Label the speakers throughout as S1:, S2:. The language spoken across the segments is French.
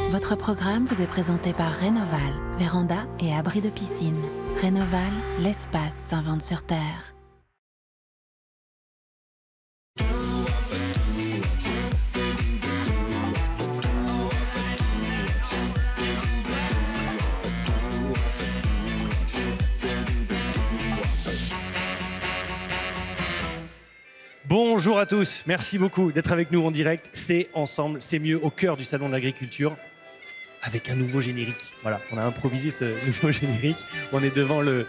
S1: Votre programme vous est présenté par Rénoval, véranda et abri de piscine. Rénoval, l'espace s'invente sur Terre.
S2: Bonjour à tous, merci beaucoup d'être avec nous en direct. C'est Ensemble, c'est mieux, au cœur du Salon de l'Agriculture, avec un nouveau générique. Voilà, on a improvisé ce nouveau générique. On est devant le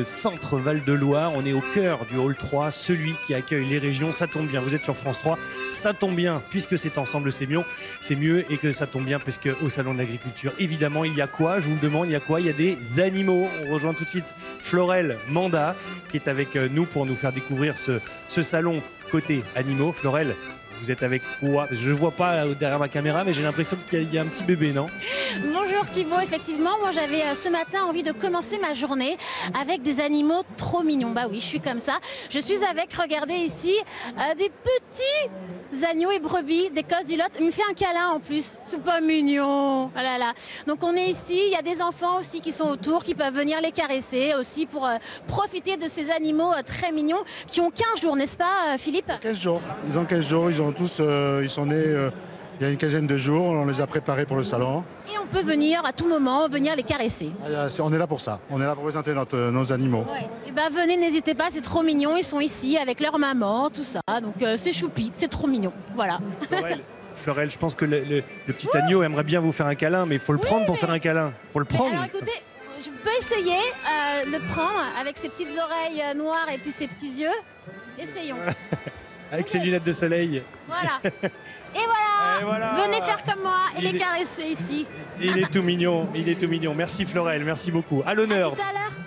S2: centre Val-de-Loire, on est au cœur du hall 3, celui qui accueille les régions. Ça tombe bien, vous êtes sur France 3, ça tombe bien puisque c'est Ensemble, c'est mieux et que ça tombe bien puisque au Salon de l'Agriculture, évidemment, il y a quoi? Je vous le demande, il y a quoi? Il y a des animaux. On rejoint tout de suite Florelle Manda qui est avec nous pour nous faire découvrir ce salon côté animaux. Florelle, vous êtes avec quoi? Je ne vois pas derrière ma caméra, mais j'ai l'impression qu'il y a un petit bébé, non?
S3: Bonjour Thibaut, effectivement, moi j'avais ce matin envie de commencer ma journée avec des animaux trop mignons. Bah oui, je suis comme ça. Je suis avec, regardez ici, des petits agneaux et brebis d'Écosse du Lot. Il me fait un câlin en plus, c'est pas mignon. Oh là là. Donc on est ici, il y a des enfants aussi qui sont autour, qui peuvent venir les caresser aussi pour profiter de ces animaux très mignons qui ont 15 jours, n'est-ce pas Philippe?
S4: 15 jours, ils ont 15 jours, ils sont nés il y a une quinzaine de jours, on les a préparés pour le salon.
S3: Et on peut venir à tout moment, venir les caresser.
S4: On est là pour ça, on est là pour présenter nos animaux.
S3: Ouais. Et ben venez, n'hésitez pas, c'est trop mignon, ils sont ici avec leur maman, tout ça, donc c'est choupi, c'est trop mignon, voilà.
S2: Florelle, je pense que le petit agneau aimerait bien vous faire un câlin, mais il faut le prendre pour faire un câlin. Il faut le prendre.
S3: Alors écoutez, je peux essayer de le prendre avec ses petites oreilles noires et puis ses petits yeux. Essayons.
S2: Avec ses lunettes de soleil.
S3: Voilà. Et voilà. Venez faire comme moi et les caresser ici.
S2: Il est tout mignon, il est tout mignon. Merci Florelle, merci beaucoup. À l'honneur.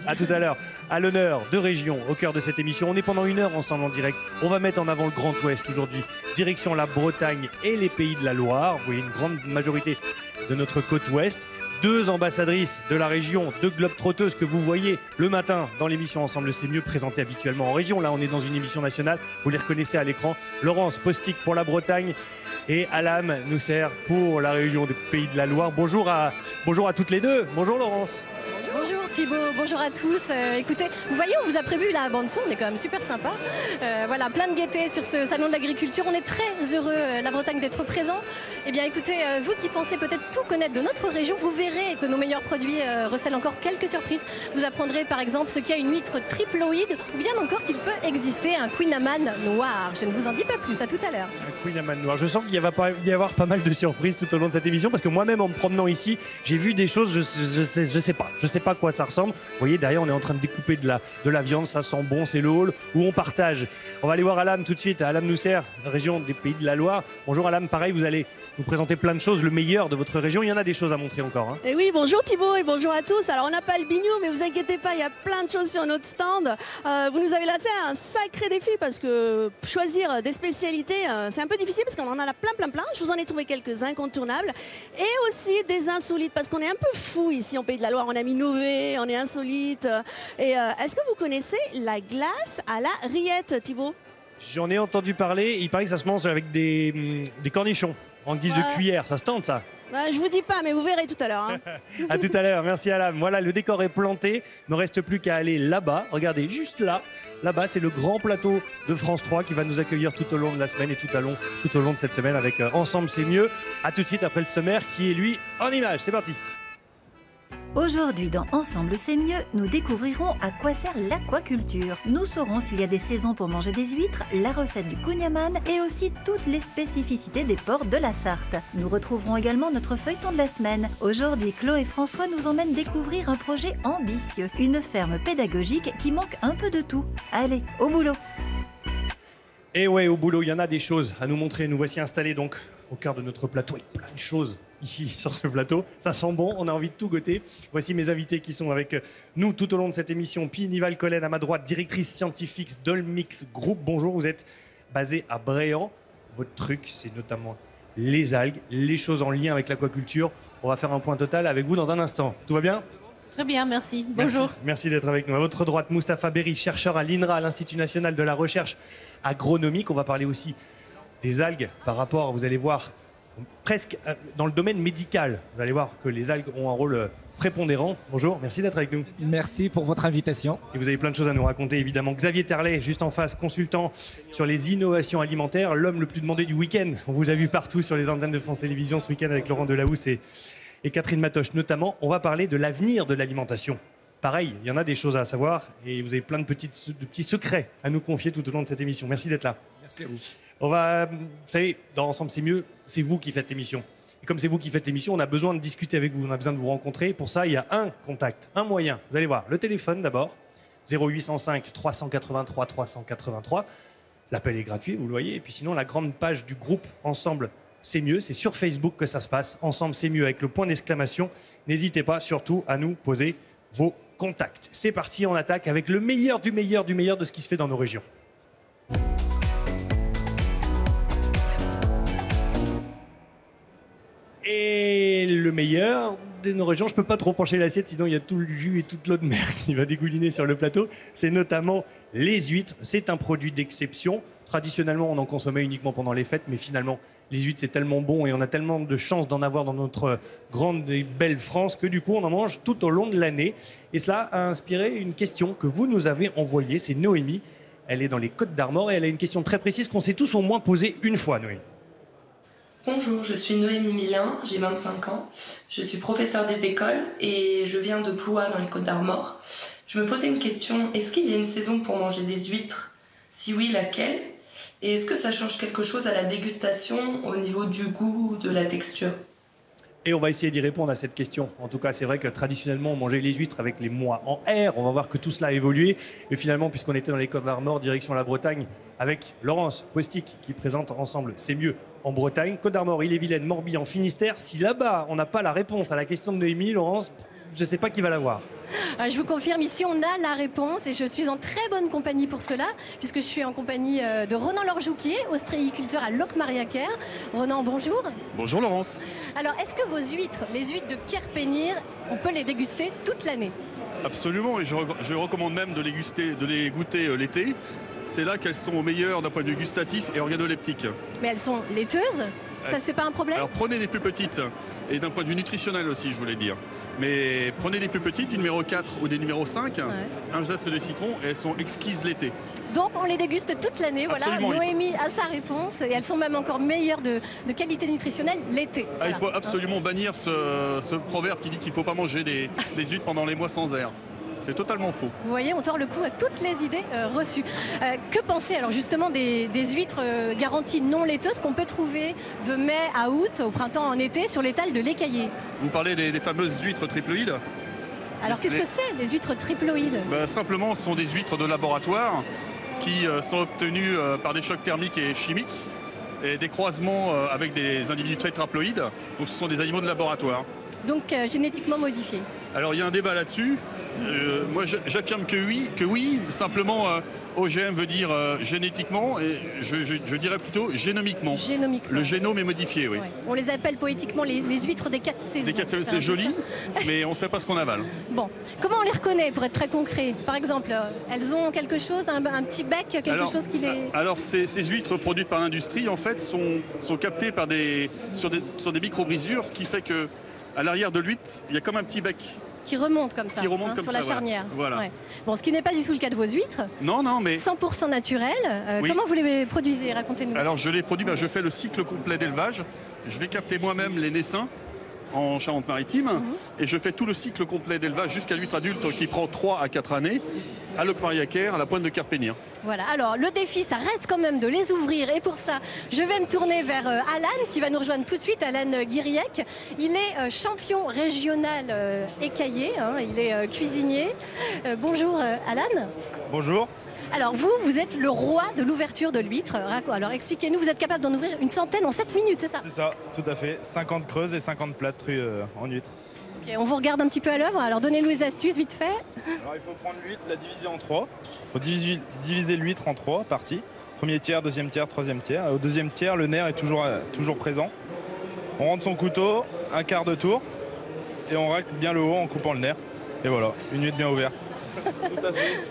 S2: À tout à l'heure. À l'honneur de Région, au cœur de cette émission. On est pendant 1 heure ensemble en direct. On va mettre en avant le Grand Ouest aujourd'hui. Direction la Bretagne et les Pays de la Loire. Vous voyez une grande majorité de notre côte ouest. 2 ambassadrices de la région, 2 globetrotteuses que vous voyez le matin dans l'émission Ensemble c'est mieux, présentée habituellement en région. Là, on est dans une émission nationale. Vous les reconnaissez à l'écran. Laurence Postic pour la Bretagne et Alam Nousser pour la région des Pays de la Loire. Bonjour à toutes les deux. Bonjour Laurence.
S5: Bonjour Thibaut, bonjour à tous. Écoutez, vous voyez, on vous a prévu la bande-son, on est quand même super sympa. Voilà, plein de gaieté sur ce salon de l'agriculture. On est très heureux, la Bretagne, d'être présent. Eh bien écoutez, vous qui pensez peut-être tout connaître de notre région, vous verrez que nos meilleurs produits recèlent encore quelques surprises. Vous apprendrez par exemple ce qu'est une huître triploïde ou bien encore qu'il peut exister un Queen Amman noir. Je ne vous en dis pas plus, à tout à l'heure.
S2: Un Queen Amman noir. Je sens qu'il va y avoir pas mal de surprises tout au long de cette émission parce que moi-même en me promenant ici, j'ai vu des choses, je sais pas à quoi ça ressemble. Vous voyez, derrière, on est en train de découper de la viande, ça sent bon, c'est le hall où on partage. On va aller voir Alam tout de suite, Alam Nousser, région des Pays de la Loire. Bonjour Alam, pareil, vous allez nous présenter plein de choses, le meilleur de votre région. Il y en a des choses à montrer encore. Hein.
S6: Et oui, bonjour Thibaut et bonjour à tous. Alors on n'a pas le bignou, mais vous inquiétez pas, il y a plein de choses sur notre stand. Vous nous avez lancé un sacré défi parce que choisir des spécialités, c'est un peu difficile parce qu'on en a plein. Je vous en ai trouvé quelques incontournables et aussi des insolites parce qu'on est un peu fou ici en Pays de la Loire. On aime innover, on est insolite. Et est-ce que vous connaissez la glace à la rillette, Thibaut?
S2: J'en ai entendu parler. Il paraît que ça se mange avec des cornichons en guise de cuillère. Ça se tente, ça?
S6: Je vous dis pas, mais vous verrez tout à l'heure. Hein.
S2: À tout à l'heure, merci Alam. Voilà, le décor est planté. Il ne reste plus qu'à aller là-bas. Regardez, juste là. Là-bas, c'est le grand plateau de France 3 qui va nous accueillir tout au long de la semaine et tout au long de cette semaine avec Ensemble c'est mieux. A tout de suite après le sommaire qui est lui en image. C'est parti.
S7: Aujourd'hui, dans Ensemble c'est mieux, nous découvrirons à quoi sert l'aquaculture. Nous saurons s'il y a des saisons pour manger des huîtres, la recette du Queen Amman et aussi toutes les spécificités des ports de la Sarthe. Nous retrouverons également notre feuilleton de la semaine. Aujourd'hui, Chloé et François nous emmènent découvrir un projet ambitieux, une ferme pédagogique qui manque un peu de tout. Allez, au boulot!
S2: Et ouais, au boulot, il y en a des choses à nous montrer. Nous voici installés donc au cœur de notre plateau avec plein de choses ici sur ce plateau. Ça sent bon, on a envie de tout goûter. Voici mes invités qui sont avec nous tout au long de cette émission. Pie Nival-Collen à ma droite, directrice scientifique d'Olmix Group. Bonjour, vous êtes basée à Bréant. Votre truc, c'est notamment les algues, les choses en lien avec l'aquaculture. On va faire un point total avec vous dans un instant. Tout va bien ?
S8: Très bien, merci. Bonjour.
S2: Merci d'être avec nous. À votre droite, Moustapha Berry, chercheur à l'INRA, l'Institut national de la recherche agronomique. On va parler aussi des algues par rapport, vous allez voir, presque dans le domaine médical. Vous allez voir que les algues ont un rôle prépondérant. Bonjour, merci d'être avec nous.
S9: Merci pour votre invitation.
S2: Et vous avez plein de choses à nous raconter, évidemment. Xavier Terlet, juste en face, consultant sur les innovations alimentaires, l'homme le plus demandé du week-end. On vous a vu partout sur les antennes de France Télévisions ce week-end avec Laurent Delahousse et Catherine Matoche notamment. On va parler de l'avenir de l'alimentation. Pareil, il y en a des choses à savoir et vous avez plein de petits secrets à nous confier tout au long de cette émission. Merci d'être là.
S9: Merci à vous.
S2: Vous savez, dans Ensemble c'est mieux, c'est vous qui faites l'émission. Et comme c'est vous qui faites l'émission, on a besoin de discuter avec vous, on a besoin de vous rencontrer. Pour ça, il y a un contact, un moyen. Vous allez voir, le téléphone d'abord, 0805 383 383. L'appel est gratuit, vous le voyez. Et puis sinon, la grande page du groupe Ensemble c'est mieux, c'est sur Facebook que ça se passe. Ensemble c'est mieux avec le point d'exclamation. N'hésitez pas surtout à nous poser vos contacts. C'est parti, on attaque avec le meilleur du meilleur du meilleur de ce qui se fait dans nos régions. Et le meilleur de nos régions, je ne peux pas trop pencher l'assiette, sinon il y a tout le jus et toute l'eau de mer qui va dégouliner sur le plateau. C'est notamment les huîtres. C'est un produit d'exception. Traditionnellement, on en consommait uniquement pendant les fêtes, mais finalement, les huîtres, c'est tellement bon et on a tellement de chance d'en avoir dans notre grande et belle France que du coup, on en mange tout au long de l'année. Et cela a inspiré une question que vous nous avez envoyée. C'est Noémie. Elle est dans les Côtes-d'Armor et elle a une question très précise qu'on s'est tous au moins posée une fois, Noémie.
S10: Bonjour, je suis Noémie Milin, j'ai 25 ans. Je suis professeure des écoles et je viens de Ploua dans les Côtes-d'Armor. Je me posais une question, est-ce qu'il y a une saison pour manger des huîtres? Si oui, laquelle? Et est-ce que ça change quelque chose à la dégustation au niveau du goût ou de la texture?
S2: Et on va essayer d'y répondre à cette question. En tout cas, c'est vrai que traditionnellement, on mangeait les huîtres avec les mois en R. On va voir que tout cela a évolué. Et finalement, puisqu'on était dans les Côtes-d'Armor, direction la Bretagne, avec Laurence Postic qui présente Ensemble c'est mieux en Bretagne. Côtes-d'Armor, Ille-et-Vilaine, Morbihan, Finistère. Si là-bas, on n'a pas la réponse à la question de Noémie, Laurence, je ne sais pas qui va l'avoir.
S5: Je vous confirme, ici on a la réponse et je suis en très bonne compagnie pour cela, puisque je suis en compagnie de Ronan Lorjouquier, ostréiculteur à Locmariaquer. Ronan, bonjour.
S11: Bonjour Laurence.
S5: Alors, est-ce que vos huîtres, les huîtres de Kerpenir, on peut les déguster toute l'année?
S11: Absolument, et je recommande même de les goûter l'été. C'est là qu'elles sont au meilleur d'un point de vue gustatif et organoleptique. Mais
S5: elles sont laiteuses? Ça, c'est pas un problème?
S11: Alors prenez les plus petites, et d'un point de vue nutritionnel aussi, je voulais dire. Mais prenez les plus petites, du numéro 4 ou des numéro 5, un zeste de citron, et elles sont exquises l'été.
S5: Donc on les déguste toute l'année, voilà. Noémie a sa réponse, et elles sont même encore meilleures de qualité nutritionnelle l'été.
S11: Voilà. Il faut absolument bannir ce proverbe qui dit qu'il ne faut pas manger des huîtres pendant les mois sans air. C'est totalement faux.
S5: Vous voyez, on tord le coup à toutes les idées reçues. Que penser alors justement des huîtres garanties non laiteuses qu'on peut trouver de mai à août, au printemps, en été, sur l'étal de l'Écaillé?
S11: Vous parlez des fameuses huîtres triploïdes?
S5: Alors qu'est-ce que c'est, les huîtres triploïdes?
S11: Simplement, ce sont des huîtres de laboratoire qui sont obtenues par des chocs thermiques et chimiques et des croisements avec des individus tétraploïdes. Donc ce sont des animaux de laboratoire.
S5: Donc génétiquement modifiés.
S11: Alors il y a un débat là-dessus. Moi j'affirme que oui, simplement OGM veut dire génétiquement et je dirais plutôt génomiquement. Le génome est modifié, oui. Ouais.
S5: On les appelle poétiquement les huîtres des 4 saisons.
S11: Les 4 saisons, c'est joli, mais on ne sait pas ce qu'on avale.
S5: Bon, comment on les reconnaît pour être très concret? Par exemple, elles ont quelque chose, un petit bec, quelque chose qui les...
S11: Alors ces huîtres produites par l'industrie en fait sont captées par sur des micro-brisures, ce qui fait que à l'arrière de l'huître, il y a comme un petit bec.
S5: Qui remonte comme ça, sur la charnière.
S11: Voilà. Ouais.
S5: Bon, ce qui n'est pas du tout le cas de vos huîtres.
S11: Non, mais...
S5: 100% naturel. Oui. Comment vous les produisez? Racontez-nous.
S11: Alors, je les produis, je fais le cycle complet d'élevage. Je vais capter moi-même les naissins en Charente-Maritime et je fais tout le cycle complet d'élevage jusqu'à l'huître adulte qui prend 3 à 4 années à Locmariaquer, à la pointe de Kerpenir.
S5: Voilà, alors le défi, ça reste quand même de les ouvrir et pour ça, je vais me tourner vers Alan qui va nous rejoindre tout de suite, Alan Guiriec. Il est champion régional écaillé, il est cuisinier. Bonjour Alan.
S12: Bonjour.
S5: Alors vous êtes le roi de l'ouverture de l'huître. Alors expliquez-nous, vous êtes capable d'en ouvrir une centaine en 7 minutes, c'est ça?
S12: C'est ça, tout à fait. 50 creuses et 50 plats de truies en huître.
S5: Okay, on vous regarde un petit peu à l'œuvre, alors donnez-nous les astuces vite fait.
S12: Alors il faut prendre l'huître, la diviser en 3. Il faut diviser l'huître en 3 parties. Premier tiers, deuxième tiers, troisième tiers. Au deuxième tiers, le nerf est toujours présent. On rentre son couteau, un quart de tour, et on racle bien le haut en coupant le nerf. Et voilà, une huître bien ouverte. Tout à fait.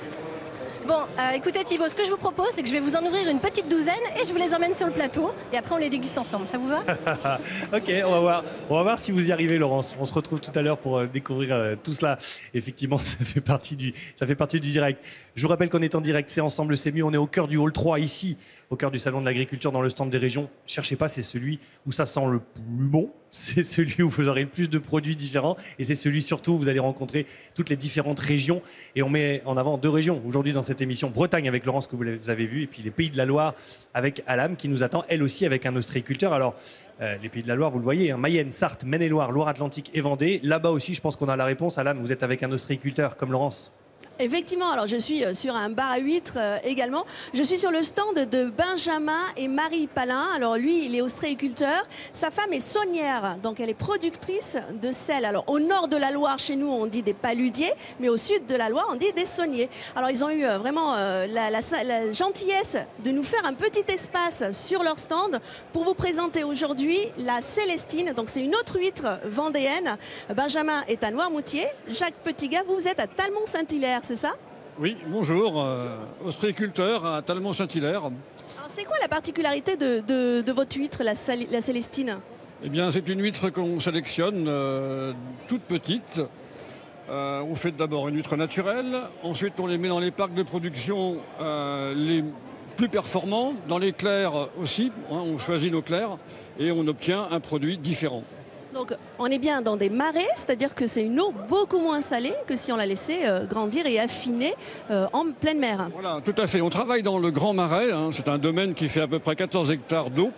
S5: Bon, écoutez Thibaut, ce que je vous propose, c'est que je vais vous en ouvrir une petite douzaine et je vous les emmène sur le plateau. Et après, on les déguste ensemble. Ça vous va?
S2: Ok, on va voir si vous y arrivez, Laurence. On se retrouve tout à l'heure pour découvrir tout cela. Effectivement, ça fait partie du direct. Je vous rappelle qu'on est en direct, c'est Ensemble, c'est mieux. On est au cœur du hall 3, ici, au cœur du salon de l'agriculture, dans le stand des régions. Cherchez pas, c'est celui où ça sent le plus bon. C'est celui où vous aurez le plus de produits différents. Et c'est celui surtout où vous allez rencontrer toutes les différentes régions. Et on met en avant 2 régions aujourd'hui dans cette émission. Bretagne avec Laurence, que vous avez vu, et puis les Pays de la Loire avec Alam, qui nous attend, elle aussi, avec un ostréiculteur. Alors, les Pays de la Loire, vous le voyez, hein, Mayenne, Sarthe, Maine-et-Loire, Loire-Atlantique et Vendée. Là-bas aussi, je pense qu'on a la réponse. Alam, vous êtes avec un ostréiculteur comme Laurence.
S6: Effectivement, alors je suis sur un bar à huîtres également. Je suis sur le stand de Benjamin et Marie Palin. Alors lui, il est ostréiculteur. Sa femme est saunière, donc elle est productrice de sel. Alors au nord de la Loire, chez nous, on dit des paludiers, mais au sud de la Loire, on dit des sauniers. Alors ils ont eu vraiment la gentillesse de nous faire un petit espace sur leur stand pour vous présenter aujourd'hui la Célestine. Donc c'est une autre huître vendéenne. Benjamin est à Noirmoutier. Jacques Petitgat, vous êtes à Talmont-Saint-Hilaire. C'est ça?
S13: Oui, bonjour, ostréiculteur à Talmont-Saint-Hilaire.
S6: Alors c'est quoi la particularité de votre huître, la Célestine?
S13: Eh bien, c'est une huître qu'on sélectionne toute petite. On fait d'abord une huître naturelle, ensuite on les met dans les parcs de production les plus performants, dans les clairs aussi, hein, on choisit nos clairs et on obtient un produit différent.
S6: Donc on est bien dans des marais, c'est-à-dire que c'est une eau beaucoup moins salée que si on la laissait grandir et affiner en pleine mer.
S13: Voilà, tout à fait. On travaille dans le Grand Marais, hein, c'est un domaine qui fait à peu près 14 hectares d'eau,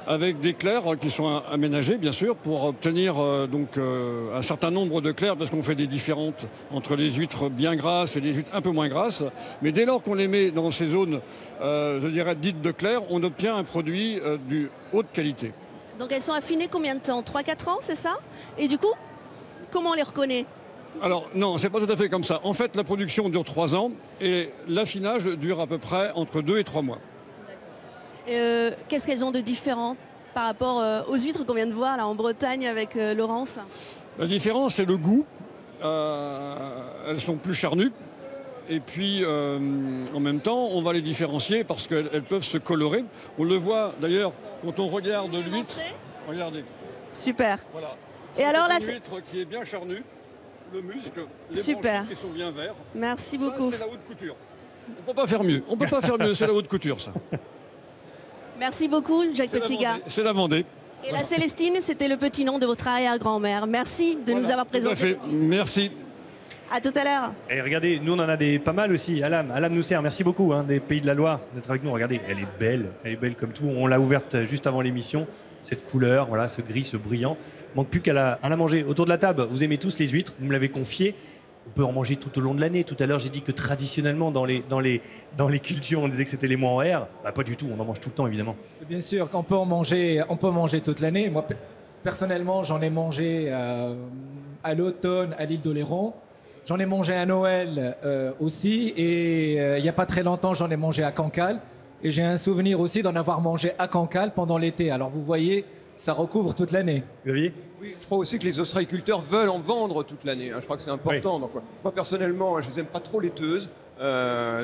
S13: avec des clairs qui sont aménagés bien sûr pour obtenir un certain nombre de clairs, parce qu'on fait des différentes entre les huîtres bien grasses et les huîtres un peu moins grasses. Mais dès lors qu'on les met dans ces zones, je dirais dites de clairs, on obtient un produit de haute qualité.
S6: Donc elles sont affinées combien de temps? 3-4 ans, c'est ça? Et du coup, comment on les reconnaît?
S13: Alors non, c'est pas tout à fait comme ça. En fait, la production dure 3 ans et l'affinage dure à peu près entre 2 et 3 mois.
S6: Qu'est-ce qu'elles ont de différent par rapport aux huîtres qu'on vient de voir là en Bretagne avec Laurence?
S13: La différence, c'est le goût. Elles sont plus charnues. Et puis, en même temps, on va les différencier parce qu'elles peuvent se colorer. On le voit d'ailleurs quand on regarde l'huître. Regardez.
S6: Super.
S13: Voilà.
S6: Et alors là,
S13: l'huître qui est bien charnue, le muscle, les
S6: super.
S13: branchies qui sont bien verts.
S6: Merci beaucoup.
S13: C'est la haute couture. On peut pas faire mieux. On peut pas faire mieux. C'est la haute couture, ça.
S6: Merci beaucoup, Jacques Petitgat.
S13: C'est la Vendée.
S6: Et la Célestine, c'était le petit nom de votre arrière-grand-mère. Merci de nous avoir présenté.
S13: Tout à fait. Merci.
S6: À tout à l'heure.
S2: Et regardez, nous on en a pas mal aussi. Alam nous sert, merci beaucoup des Pays de la Loire d'être avec nous. Regardez, elle est belle comme tout. On l'a ouverte juste avant l'émission. Cette couleur, voilà, ce gris, ce brillant. Il manque plus qu'à la manger. Autour de la table, vous aimez tous les huîtres, vous me l'avez confié. On peut en manger tout au long de l'année. Tout à l'heure, j'ai dit que traditionnellement, dans les cultures, on disait que c'était les mois en R. Bah, pas du tout, on en mange tout le temps, évidemment.
S9: Bien sûr qu'on peut en manger, toute l'année. Moi, personnellement, j'en ai mangé à l'automne à l'île d'Oléron. J'en ai mangé à Noël aussi. Et il n'y a pas très longtemps, j'en ai mangé à Cancale. Et j'ai un souvenir aussi d'en avoir mangé à Cancale pendant l'été. Alors vous voyez, ça recouvre toute l'année.
S2: Xavier ?
S14: Oui, je crois aussi que les ostréiculteurs veulent en vendre toute l'année. Je crois que c'est important. Oui. Donc, moi, personnellement, je les aime pas trop laiteuses.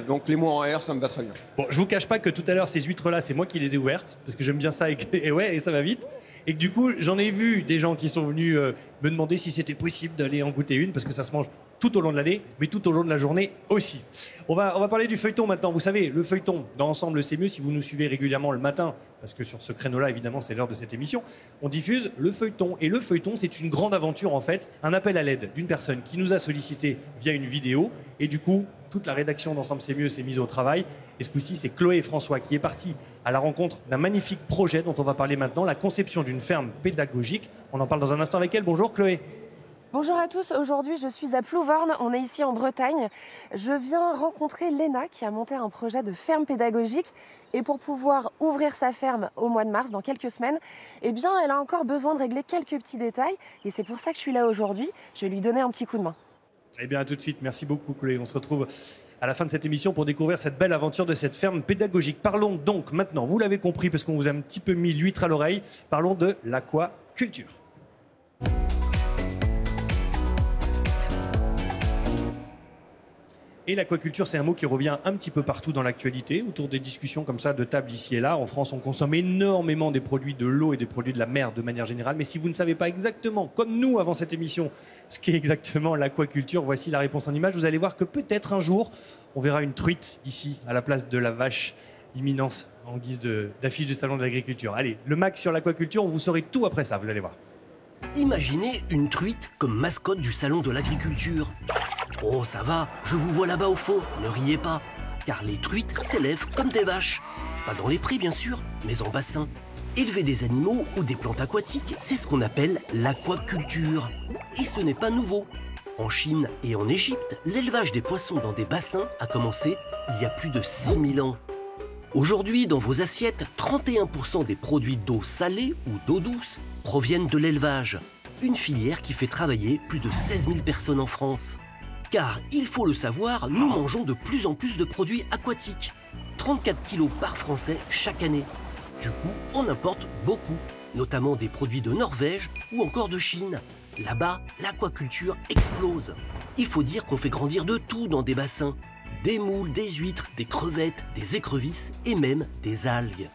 S14: Donc les mois en R, ça me va très bien.
S2: Bon, je vous cache pas que tout à l'heure, ces huîtres-là, c'est moi qui les ai ouvertes. Parce que j'aime bien ça et ça va vite. Et que du coup, j'en ai vu des gens qui sont venus me demander si c'était possible d'aller en goûter une. Parce que ça se mange tout au long de l'année, mais tout au long de la journée aussi. On va parler du feuilleton maintenant. Vous savez, le feuilleton, dans Ensemble, c'est mieux si vous nous suivez régulièrement le matin, parce que sur ce créneau-là, évidemment, c'est l'heure de cette émission, on diffuse le feuilleton. Et le feuilleton, c'est une grande aventure, en fait, un appel à l'aide d'une personne qui nous a sollicité via une vidéo. Et du coup, toute la rédaction d'Ensemble, c'est mieux s'est mise au travail. Et ce coup-ci, c'est Chloé et François qui est parti à la rencontre d'un magnifique projet dont on va parler maintenant, la conception d'une ferme pédagogique. On en parle dans un instant avec elle. Bonjour Chloé.
S15: Bonjour à tous, aujourd'hui je suis à Plouvorne, on est ici en Bretagne. Je viens rencontrer Léna qui a monté un projet de ferme pédagogique et pour pouvoir ouvrir sa ferme au mois de mars, dans quelques semaines, eh bien elle a encore besoin de régler quelques petits détails et c'est pour ça que je suis là aujourd'hui, je vais lui donner un petit coup de main.
S2: Eh bien à tout de suite, merci beaucoup Chloé, on se retrouve à la fin de cette émission pour découvrir cette belle aventure de cette ferme pédagogique. Parlons donc maintenant, vous l'avez compris parce qu'on vous a un petit peu mis l'huître à l'oreille, parlons de l'aquaculture. Et l'aquaculture, c'est un mot qui revient un petit peu partout dans l'actualité, autour des discussions comme ça de table ici et là. En France, on consomme énormément des produits de l'eau et des produits de la mer de manière générale. Mais si vous ne savez pas exactement, comme nous avant cette émission, ce qu'est exactement l'aquaculture, voici la réponse en image. Vous allez voir que peut-être un jour, on verra une truite ici, à la place de la vache imminente, en guise d'affiche du Salon de l'Agriculture. Allez, le Mac sur l'aquaculture, vous saurez tout après ça, vous allez voir.
S16: Imaginez une truite comme mascotte du Salon de l'Agriculture. Oh, ça va, je vous vois là-bas au fond, ne riez pas, car les truites s'élèvent comme des vaches. Pas dans les prés, bien sûr, mais en bassin. Élever des animaux ou des plantes aquatiques, c'est ce qu'on appelle l'aquaculture. Et ce n'est pas nouveau. En Chine et en Égypte, l'élevage des poissons dans des bassins a commencé il y a plus de 6000 ans. Aujourd'hui, dans vos assiettes, 31% des produits d'eau salée ou d'eau douce proviennent de l'élevage. Une filière qui fait travailler plus de 16 000 personnes en France. Car, il faut le savoir, nous mangeons de plus en plus de produits aquatiques. 34 kilos par Français chaque année. Du coup, on importe beaucoup, notamment des produits de Norvège ou encore de Chine. Là-bas, l'aquaculture explose. Il faut dire qu'on fait grandir de tout dans des bassins. Des moules, des huîtres, des crevettes, des écrevisses et même des algues.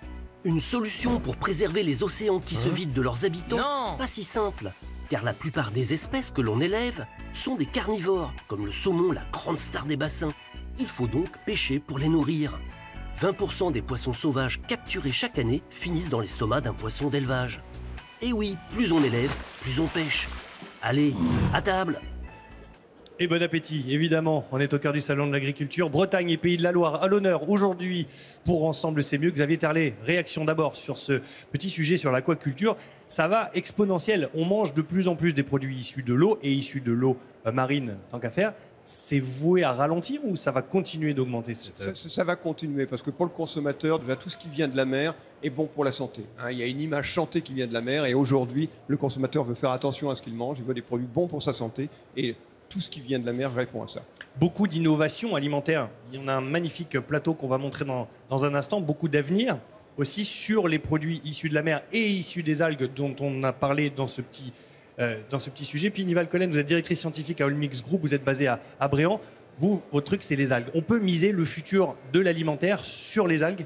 S16: Une solution pour préserver les océans qui se vident de leurs habitants? Non. Pas si simple, car la plupart des espèces que l'on élève sont des carnivores, comme le saumon, la grande star des bassins. Il faut donc pêcher pour les nourrir. 20% des poissons sauvages capturés chaque année finissent dans l'estomac d'un poisson d'élevage. Et oui, plus on élève, plus on pêche. Allez, à table!
S2: Et bon appétit, évidemment. On est au cœur du Salon de l'Agriculture. Bretagne et Pays de la Loire à l'honneur aujourd'hui pour Ensemble c'est mieux. Xavier Terlet, réaction d'abord sur ce petit sujet sur l'aquaculture. Ça va exponentiel. On mange de plus en plus des produits issus de l'eau et issus de l'eau marine, tant qu'à faire. C'est voué à ralentir ou ça va continuer d'augmenter
S14: ça va continuer parce que pour le consommateur, déjà tout ce qui vient de la mer est bon pour la santé. Il y a une image chantée qui vient de la mer et aujourd'hui, le consommateur veut faire attention à ce qu'il mange. Il veut des produits bons pour sa santé et tout ce qui vient de la mer répond à ça.
S2: Beaucoup d'innovations alimentaires. Il y en a un magnifique plateau qu'on va montrer dans un instant. Beaucoup d'avenir aussi sur les produits issus de la mer et issus des algues dont on a parlé dans ce petit sujet. Puis Nival Collen, vous êtes directrice scientifique à Allmix Group, vous êtes basée à Bréant. Vous, votre truc, c'est les algues. On peut miser le futur de l'alimentaire sur les algues?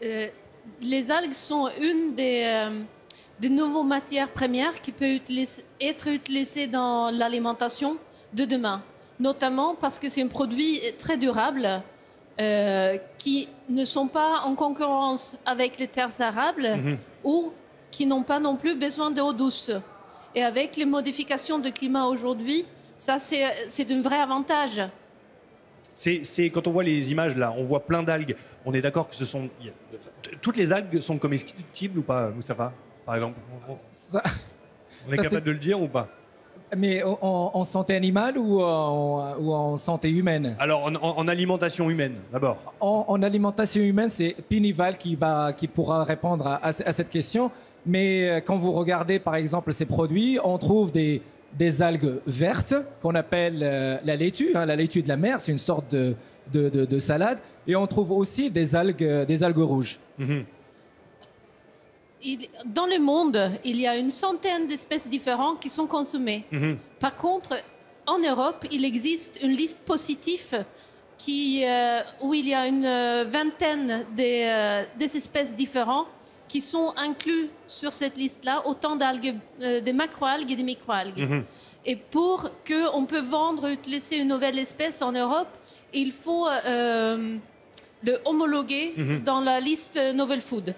S8: Les algues sont une des nouvelles matières premières qui peut être utilisées dans l'alimentation de demain. Notamment parce que c'est un produit très durable qui ne sont pas en concurrence avec les terres arables ou qui n'ont pas non plus besoin d'eau douce. Et avec les modifications de climat aujourd'hui, ça c'est un vrai avantage.
S2: Quand on voit les images là, on voit plein d'algues. On est d'accord que toutes les algues sont comestibles ou pas, Moustapha, par exemple? On est capable de le dire ou pas?
S9: Mais en santé animale ou en santé humaine?
S2: Alors en alimentation humaine d'abord.
S9: En alimentation humaine, c'est Pinival qui pourra répondre à cette question. Mais quand vous regardez par exemple ces produits, on trouve des algues vertes qu'on appelle la laitue. La laitue de la mer, c'est une sorte de salade. Et on trouve aussi des algues rouges.
S8: Dans le monde, il y a une centaine d'espèces différentes qui sont consommées. Par contre, en Europe, il existe une liste positive où il y a une vingtaine des espèces différentes qui sont inclus sur cette liste-là, autant d'algues, des macroalgues et des microalgues. Et pour qu'on peut vendre, utiliser une nouvelle espèce en Europe, il faut le homologuer dans la liste Novel Food.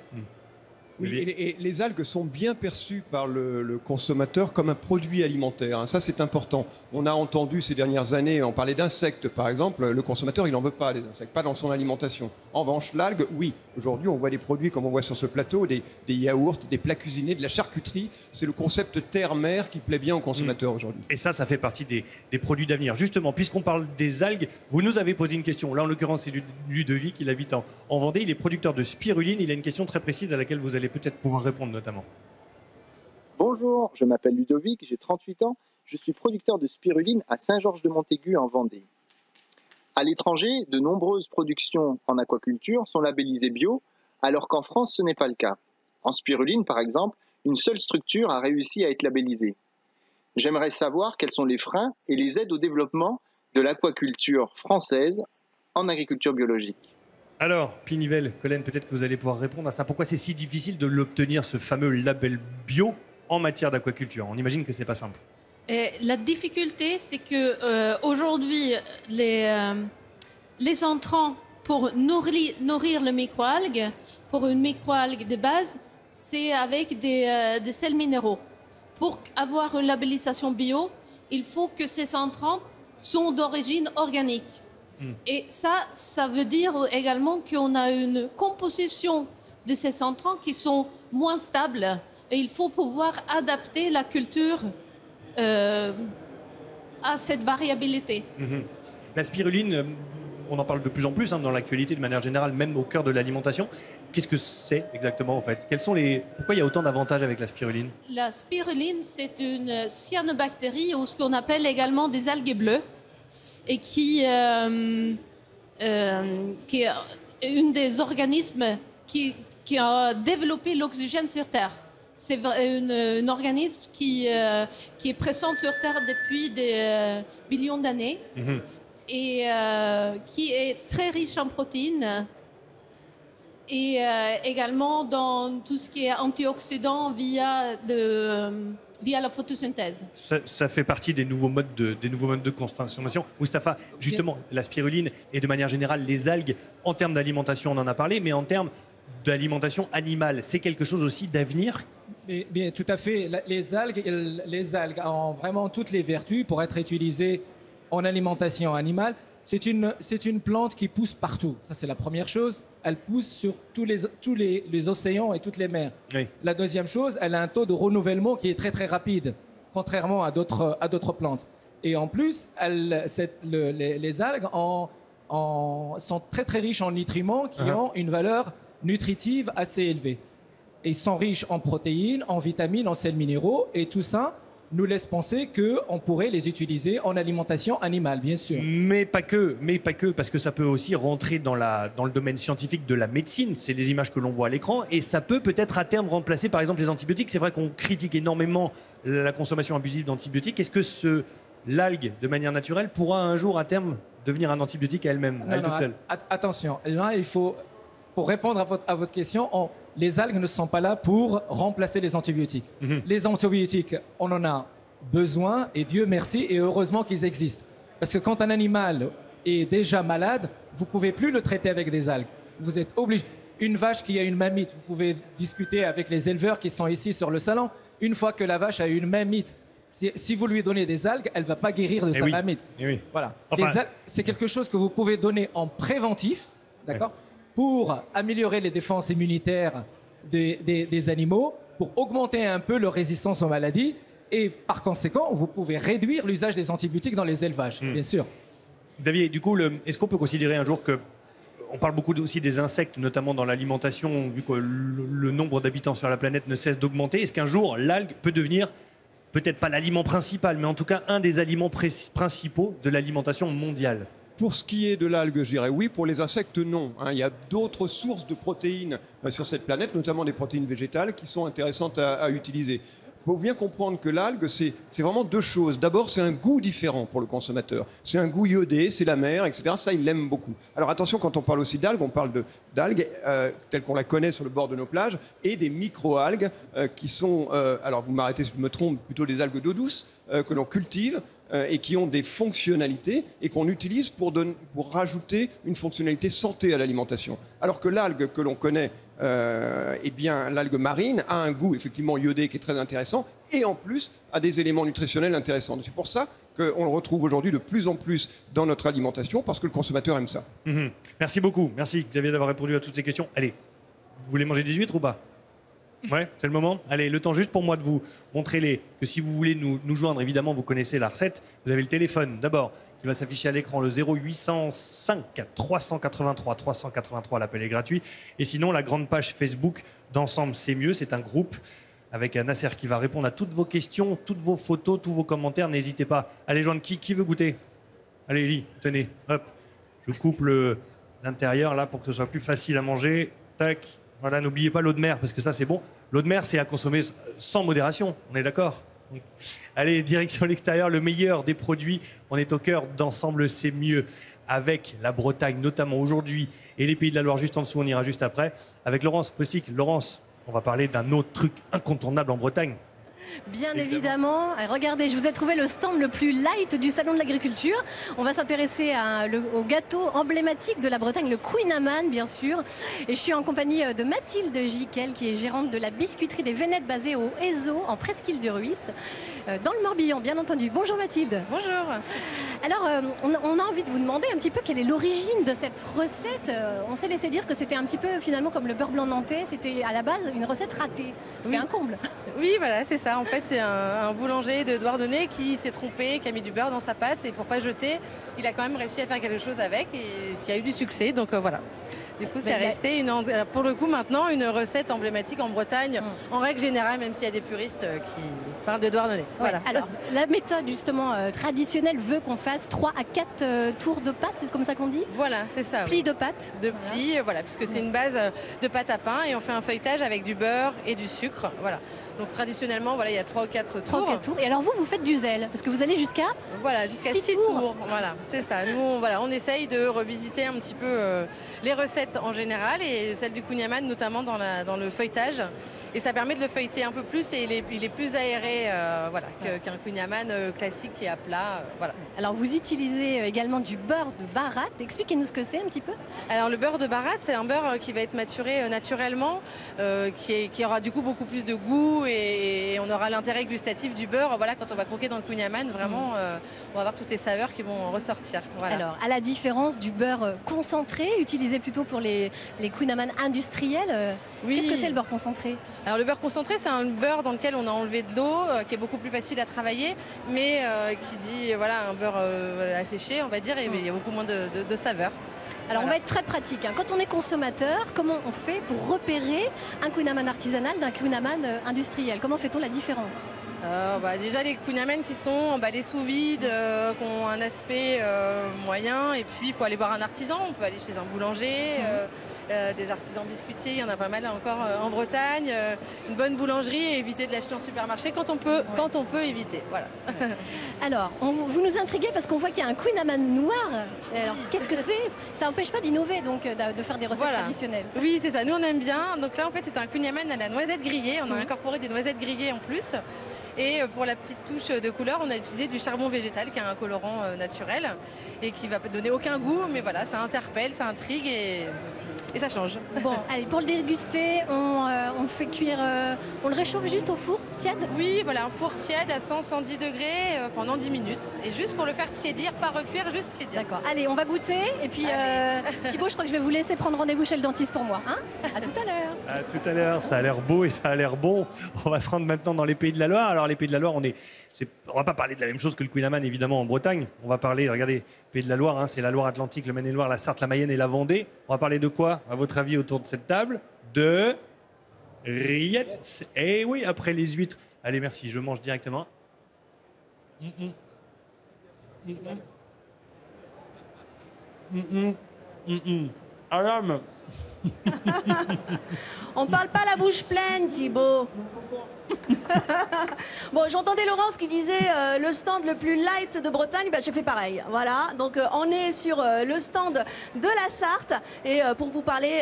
S14: Oui, et les algues sont bien perçues par le consommateur comme un produit alimentaire. Ça, c'est important. On a entendu ces dernières années, on parlait d'insectes, par exemple. Le consommateur, il n'en veut pas, des insectes, pas dans son alimentation. En revanche, l'algue, oui. Aujourd'hui, on voit des produits, comme on voit sur ce plateau, des yaourts, des plats cuisinés, de la charcuterie. C'est le concept terre-mer qui plaît bien aux consommateurs aujourd'hui.
S2: Et ça fait partie des produits d'avenir. Justement, puisqu'on parle des algues, vous nous avez posé une question. Là, en l'occurrence, c'est Ludovic, il habite en Vendée. Il est producteur de spiruline. Il a une question très précise à laquelle vous allez peut-être pouvoir répondre notamment.
S17: Bonjour, je m'appelle Ludovic, j'ai 38 ans, je suis producteur de spiruline à Saint-Georges-de-Montaigu en Vendée. À l'étranger, de nombreuses productions en aquaculture sont labellisées bio, alors qu'en France ce n'est pas le cas. En spiruline par exemple, une seule structure a réussi à être labellisée. J'aimerais savoir quels sont les freins et les aides au développement de l'aquaculture française en agriculture biologique.
S2: Alors, Pinivelle, Colin, peut-être que vous allez pouvoir répondre à ça. Pourquoi c'est si difficile de l'obtenir, ce fameux label bio en matière d'aquaculture? On imagine que c'est pas simple.
S8: Et la difficulté, c'est que aujourd'hui, les entrants pour nourrir le microalgue, pour une microalgue de base, c'est avec des sels minéraux. Pour avoir une labellisation bio, il faut que ces entrants sont d'origine organique. Et ça veut dire également qu'on a une composition de ces entrants qui sont moins stables. Et il faut pouvoir adapter la culture à cette variabilité.
S2: La spiruline, on en parle de plus en plus dans l'actualité de manière générale, même au cœur de l'alimentation. Qu'est-ce que c'est exactement en fait? Pourquoi il y a autant d'avantages avec la spiruline?
S8: La spiruline, c'est une cyanobactérie ou ce qu'on appelle également des algues bleues et qui est une des organismes qui a développé l'oxygène sur Terre. C'est un organisme qui est présent sur Terre depuis des billions d'années et qui est très riche en protéines et également dans tout ce qui est antioxydants via la photosynthèse.
S2: Ça fait partie des nouveaux modes de consommation. Moustapha, justement, la spiruline et de manière générale les algues, en termes d'alimentation, on en a parlé, mais en termes d'alimentation animale, c'est quelque chose aussi d'avenir?
S9: Bien, tout à fait. Les algues ont vraiment toutes les vertus pour être utilisées en alimentation animale. C'est une plante qui pousse partout. Ça, c'est la première chose. Elle pousse sur tous les océans et toutes les mers.
S2: Oui. La
S9: deuxième chose, elle a un taux de renouvellement qui est très, très rapide, contrairement à d'autres plantes. Et en plus, les algues sont très, très riches en nutriments qui ont une valeur nutritive assez élevée. Et ils sont riches en protéines, en vitamines, en sels minéraux. Et tout ça nous laisse penser qu'on pourrait les utiliser en alimentation animale, bien sûr.
S2: Mais pas que, parce que ça peut aussi rentrer dans le domaine scientifique de la médecine. C'est des images que l'on voit à l'écran. Et ça peut peut-être à terme remplacer, par exemple, les antibiotiques. C'est vrai qu'on critique énormément la consommation abusive d'antibiotiques. Est-ce que l'algue, de manière naturelle, pourra un jour, à terme, devenir un antibiotique à elle-même, à elle toute seule?
S9: Attention, là, il faut... Pour répondre à votre question, les algues ne sont pas là pour remplacer les antibiotiques. Les antibiotiques, on en a besoin, et Dieu merci, et heureusement qu'ils existent. Parce que quand un animal est déjà malade, vous ne pouvez plus le traiter avec des algues. Vous êtes obligé. Une vache qui a une mamite, vous pouvez discuter avec les éleveurs qui sont ici sur le salon. Une fois que la vache a une mamite, si vous lui donnez des algues, elle ne va pas guérir de sa mamite. Voilà. Les algues, c'est quelque chose que vous pouvez donner en préventif, d'accord, pour améliorer les défenses immunitaires des animaux, pour augmenter un peu leur résistance aux maladies, et par conséquent, vous pouvez réduire l'usage des antibiotiques dans les élevages, bien sûr.
S2: Xavier, du coup, est-ce qu'on peut considérer un jour que... On parle beaucoup aussi des insectes, notamment dans l'alimentation, vu que le nombre d'habitants sur la planète ne cesse d'augmenter. Est-ce qu'un jour, l'algue peut devenir, peut-être pas l'aliment principal, mais en tout cas un des aliments principaux de l'alimentation mondiale?
S14: Pour ce qui est de l'algue, je dirais oui. Pour les insectes, non. Il y a d'autres sources de protéines sur cette planète, notamment des protéines végétales, qui sont intéressantes à utiliser. Il faut bien comprendre que l'algue, c'est vraiment deux choses. D'abord, c'est un goût différent pour le consommateur. C'est un goût iodé, c'est la mer, etc. Ça, il l'aime beaucoup. Alors attention, quand on parle aussi d'algues, on parle d'algues telles qu'on la connaît sur le bord de nos plages, et des micro-algues qui sont, alors vous m'arrêtez si je me trompe, plutôt des algues d'eau douce que l'on cultive et qui ont des fonctionnalités et qu'on utilise pour rajouter une fonctionnalité santé à l'alimentation. Alors que l'algue que l'on connaît, eh bien, l'algue marine a un goût effectivement iodé qui est très intéressant et en plus a des éléments nutritionnels intéressants. C'est pour ça qu'on le retrouve aujourd'hui de plus en plus dans notre alimentation parce que le consommateur aime ça.
S2: Merci beaucoup. Merci Xavier d'avoir répondu à toutes ces questions. Allez, vous voulez manger des huîtres ou pas? Ouais, c'est le moment. Allez, le temps juste pour moi de vous montrer que si vous voulez nous joindre, évidemment, vous connaissez la recette. Vous avez le téléphone, d'abord, qui va s'afficher à l'écran, le 0805 383 383, l'appel est gratuit. Et sinon, la grande page Facebook d'Ensemble c'est mieux, c'est un groupe avec Nasser qui va répondre à toutes vos questions, toutes vos photos, tous vos commentaires. N'hésitez pas. Allez joindre qui veut goûter? Allez, Elie, tenez, hop. Je coupe l'intérieur là pour que ce soit plus facile à manger. Tac. Voilà, n'oubliez pas l'eau de mer, parce que ça, c'est bon. L'eau de mer, c'est à consommer sans modération, on est d'accord? Allez, direction l'extérieur, le meilleur des produits. On est au cœur d'Ensemble, c'est mieux. Avec la Bretagne, notamment aujourd'hui, et les Pays de la Loire juste en dessous, on ira juste après. Avec Laurence Possic. Laurence, on va parler d'un autre truc incontournable en Bretagne.
S5: Bien évidemment. Regardez, je vous ai trouvé le stand le plus light du Salon de l'Agriculture. On va s'intéresser au gâteau emblématique de la Bretagne, le Queen bien sûr. Et je suis en compagnie de Mathilde Jiquel, qui est gérante de la biscuiterie des Vénettes basée au Hézeau, en Presqu'île du Ruisse, dans le Morbihan, bien entendu. Bonjour Mathilde.
S18: Bonjour.
S5: Alors, on a envie de vous demander un petit peu quelle est l'origine de cette recette. On s'est laissé dire que c'était un petit peu finalement comme le beurre blanc nantais. C'était à la base une recette ratée. C'est un comble.
S18: Oui, voilà, c'est ça. En fait, c'est un boulanger de Douarnenez qui s'est trompé, qui a mis du beurre dans sa pâte et pour pas jeter, il a quand même réussi à faire quelque chose avec et qui a eu du succès. Donc voilà. Du coup, c'est resté pour le coup maintenant une recette emblématique en Bretagne, en règle générale, même s'il y a des puristes qui parlent de Douarnenez. Voilà.
S5: Alors, la méthode justement traditionnelle veut qu'on fasse 3 à 4 tours de pâte, c'est comme ça qu'on dit?
S18: Voilà, c'est ça.
S5: Plis de pâte.
S18: De plis, voilà, puisque c'est une base de pâte à pain et on fait un feuilletage avec du beurre et du sucre. Voilà. Donc traditionnellement, voilà, il y a 3 ou 4 tours.
S5: 3 ou 4 tours. Et alors vous faites du zèle, parce que vous allez jusqu'à
S18: 6 tours. Voilà, c'est ça. Nous, on essaye de revisiter un petit peu les recettes en général et celle du kouign-amann notamment dans le feuilletage. Et ça permet de le feuilleter un peu plus et il est plus aéré qu'un kouign-amann classique qui est à plat. Voilà.
S5: Alors vous utilisez également du beurre de Baratte. Expliquez-nous ce que c'est un petit peu.
S18: Alors le beurre de Baratte, c'est un beurre qui va être maturé naturellement, qui aura du coup beaucoup plus de goût et on aura l'intérêt gustatif du beurre. Voilà, quand on va croquer dans le kouign-amann, vraiment, on va avoir toutes les saveurs qui vont ressortir. Voilà.
S5: Alors, à la différence du beurre concentré, utilisé plutôt pour les kouign-amann industriels, qu'est-ce que c'est le beurre concentré?
S18: Alors le beurre concentré, c'est un beurre dans lequel on a enlevé de l'eau, qui est beaucoup plus facile à travailler, mais qui dit un beurre asséché, on va dire, et il y a beaucoup moins de saveurs.
S5: Alors on va être très pratique. Quand on est consommateur, comment on fait pour repérer un kouign-amann artisanal d'un kouign-amann industriel? Comment fait-on la différence?
S18: Déjà les kouign-amann qui sont emballés sous vide, qui ont un aspect moyen, et puis il faut aller voir un artisan, on peut aller chez un boulanger. Des artisans biscuitiers, il y en a pas mal encore en Bretagne. Une bonne boulangerie et éviter de l'acheter en supermarché quand on peut éviter. Voilà.
S5: Alors, vous nous intriguez parce qu'on voit qu'il y a un kouign-amann noir. Alors, qu'est-ce que c'est? Ça n'empêche pas d'innover, donc de faire des recettes traditionnelles.
S18: Oui, c'est ça. Nous, on aime bien. Donc là, en fait, c'est un kouign-amann à la noisette grillée. On a incorporé des noisettes grillées en plus. Et pour la petite touche de couleur, on a utilisé du charbon végétal qui est un colorant naturel et qui va donner aucun goût. Mais voilà, ça interpelle, ça intrigue et ça change.
S5: Bon, allez, pour le déguster, on le fait cuire, on le réchauffe juste au four tiède?
S18: Oui, voilà, un four tiède à 100-110 degrés pendant 10 minutes. Et juste pour le faire tiédir, pas recuire, juste tiédir.
S5: D'accord. Allez, on va goûter. Et puis, Thibaut, je crois que je vais vous laisser prendre rendez-vous chez le dentiste pour moi. Hein? À tout à l'heure.
S2: À tout à l'heure, ça a l'air beau et ça a l'air bon. On va se rendre maintenant dans les Pays de la Loire. Alors, les Pays de la Loire, on va pas parler de la même chose que le kouign-amann, évidemment, en Bretagne. On va parler, regardez, Pays de la Loire, c'est la Loire-Atlantique, le Maine-et-Loire, la Sarthe, la Mayenne et la Vendée. On va parler de quoi, à votre avis, autour de cette table? De rillettes. Eh oui, après les huîtres. Allez, merci, je mange directement. Alam.
S6: On parle pas la bouche pleine, Thibaut. Bon, j'entendais Laurence qui disait le stand le plus light de Bretagne. J'ai fait pareil. Voilà, donc on est sur le stand de la Sarthe et pour vous parler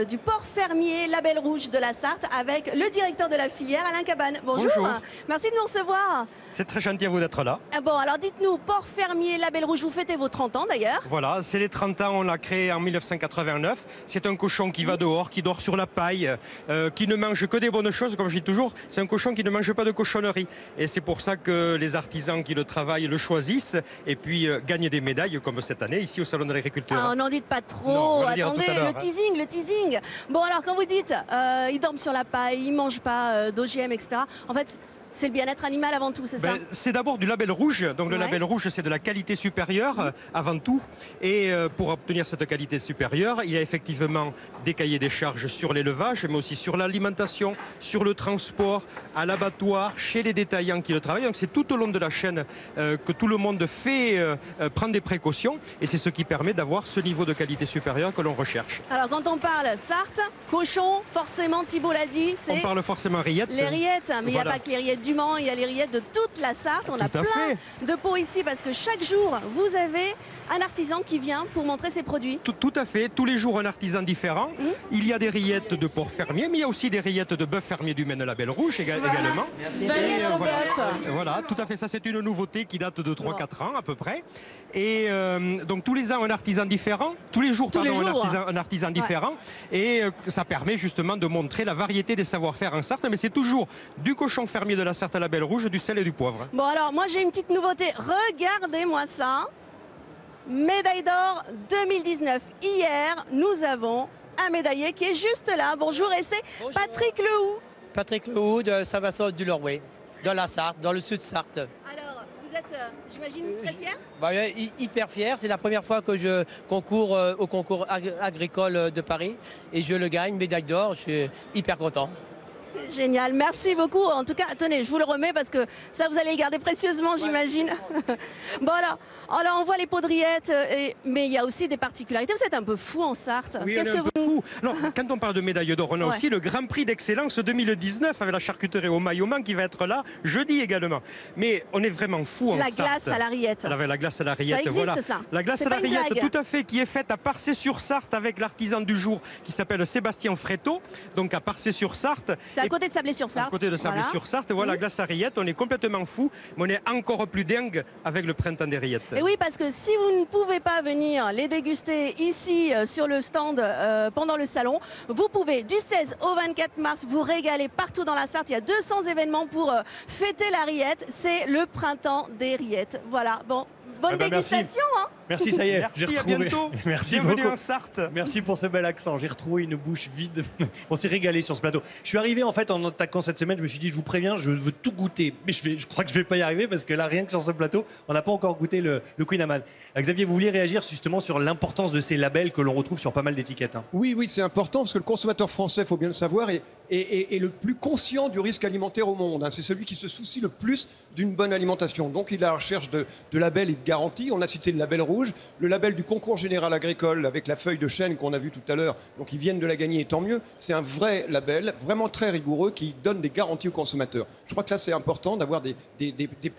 S6: du port fermier Label Rouge de la Sarthe avec le directeur de la filière, Alain Cabane. Bonjour. Merci de nous recevoir.
S19: C'est très gentil à vous d'être là.
S6: Bon, alors dites-nous, port fermier Label Rouge, vous fêtez vos 30 ans d'ailleurs.
S19: Voilà, c'est les 30 ans, on l'a créé en 1989. C'est un cochon qui va dehors, qui dort sur la paille, qui ne mange que des bonnes choses, comme je dis toujours. C'est un cochon qui ne mange pas de cochonnerie. Et c'est pour ça que les artisans qui le travaillent le choisissent et puis gagnent des médailles comme cette année ici au Salon de l'Agriculture.
S6: Ah, n'en dites pas trop. Attendez, le teasing. Bon, alors quand vous dites ils dorment sur la paille, ils mangent pas d'OGM, etc. En fait, c'est le bien-être animal avant tout, c'est ça?
S19: C'est d'abord du label rouge. Donc le label rouge, c'est de la qualité supérieure avant tout. Et pour obtenir cette qualité supérieure, il y a effectivement des cahiers des charges sur l'élevage, mais aussi sur l'alimentation, sur le transport, à l'abattoir, chez les détaillants qui le travaillent. Donc c'est tout au long de la chaîne que tout le monde prend des précautions et c'est ce qui permet d'avoir ce niveau de qualité supérieur que l'on recherche.
S6: Alors quand on parle Sarthe, cochon, forcément Thibault l'a dit, c'est...
S19: On parle forcément rillettes.
S6: Les rillettes, mais il n'y a
S19: Voilà.
S6: pas que les rillettes du Mans, il y a les rillettes de toute la Sarthe. On a
S19: Tout à
S6: plein
S19: fait.
S6: de pots ici parce que chaque jour, vous avez un artisan qui vient pour montrer ses produits.
S19: Tout à fait. Tous les jours, un artisan différent. Il y a des rillettes de porc fermier, mais il y a aussi des rillettes de bœuf fermier du Maine Label Rouge également.
S6: Des rillettes de
S19: voilà.
S6: bœuf.
S19: Voilà, tout à fait. Ça, c'est une nouveauté qui date de 3-4 ans à peu près. Et donc, tous les ans, un artisan différent. Tous les jours, un artisan différent. Et ça permet justement de montrer la variété des savoir-faire en Sarthe. Mais c'est toujours du cochon fermier de la Sarthe à Label Rouge, du sel et du poivre.
S6: Bon alors, moi j'ai une petite nouveauté. Regardez-moi ça. Médaille d'or 2019. Hier, nous avons un médaillé qui est juste là. Bonjour, et c'est Patrick Lehoux.
S20: Patrick Lehoux de Saint-Vincent du Lorway, dans la Sarthe, dans le sud de Sarthe.
S6: Alors, vous êtes, j'imagine, très fier?
S20: Hyper fier, c'est la première fois que je concours au concours agricole de Paris et je le gagne, médaille d'or, je suis hyper content.
S6: C'est génial, merci beaucoup. En tout cas, tenez, je vous le remets parce que ça, vous allez le garder précieusement, j'imagine. Bon alors, on voit les pots de rillettes, mais il y a aussi des particularités. Vous êtes un peu fou en Sarthe.
S19: Oui,
S6: Qu'est-ce
S19: on est
S6: que
S19: un peu fou. Alors, quand on parle de médaille d'or, on a
S6: Ouais.
S19: aussi le Grand Prix d'excellence 2019 avec la charcuterie au maille au Mans qui va être là jeudi également. Mais on est vraiment fou en
S6: La
S19: Sarthe.
S6: glace à la rillette.
S19: La glace à la rillette,
S6: Ça existe,
S19: voilà.
S6: ça.
S19: La glace
S6: C'est
S19: à la
S6: pas une
S19: rillette,
S6: blague.
S19: tout à fait, qui est faite à Parcé-sur-Sarthe avec l'artisan du jour qui s'appelle Sébastien Fréteau, donc à Parcé-sur-Sarthe.
S6: C'est à côté de Sablé-sur-Sarthe.
S19: À côté de Sablé-sur-Sarthe, voilà, glace à rillettes. On est complètement fou, mais on est encore plus dingue avec le printemps des rillettes.
S6: Et oui, parce que si vous ne pouvez pas venir les déguster ici sur le stand pendant le salon, vous pouvez du 16 au 24 mars vous régaler partout dans la Sarthe. Il y a 200 événements pour fêter la rillette. C'est le printemps des rillettes. Voilà, bon, bonne
S2: Merci.
S6: dégustation. Hein.
S2: Merci, ça y est.
S19: Merci,
S2: j'ai
S19: à
S2: retrouvé.
S19: bientôt.
S2: Merci
S19: Bienvenue
S2: beaucoup.
S19: en Sarthe.
S2: Merci pour ce bel accent. J'ai retrouvé une bouche vide. On s'est régalé sur ce plateau. Je suis arrivé en fait en attaquant cette semaine. Je me suis dit, je vous préviens, je veux tout goûter. Mais je crois que je vais pas y arriver parce que là, rien que sur ce plateau, on n'a pas encore goûté le Queen Amman. Xavier, vous vouliez réagir justement sur l'importance de ces labels que l'on retrouve sur pas mal d'étiquettes. Hein.
S14: Oui, c'est important parce que le consommateur français, il faut bien le savoir, est le plus conscient du risque alimentaire au monde. Hein. C'est celui qui se soucie le plus d'une bonne alimentation. Donc il est à la recherche de labels et de garanties. On a cité le label rouge, le label du concours général agricole avec la feuille de chêne qu'on a vue tout à l'heure. Donc ils viennent de la gagner et tant mieux. C'est un vrai label, vraiment très rigoureux, qui donne des garanties aux consommateurs. Je crois que là c'est important d'avoir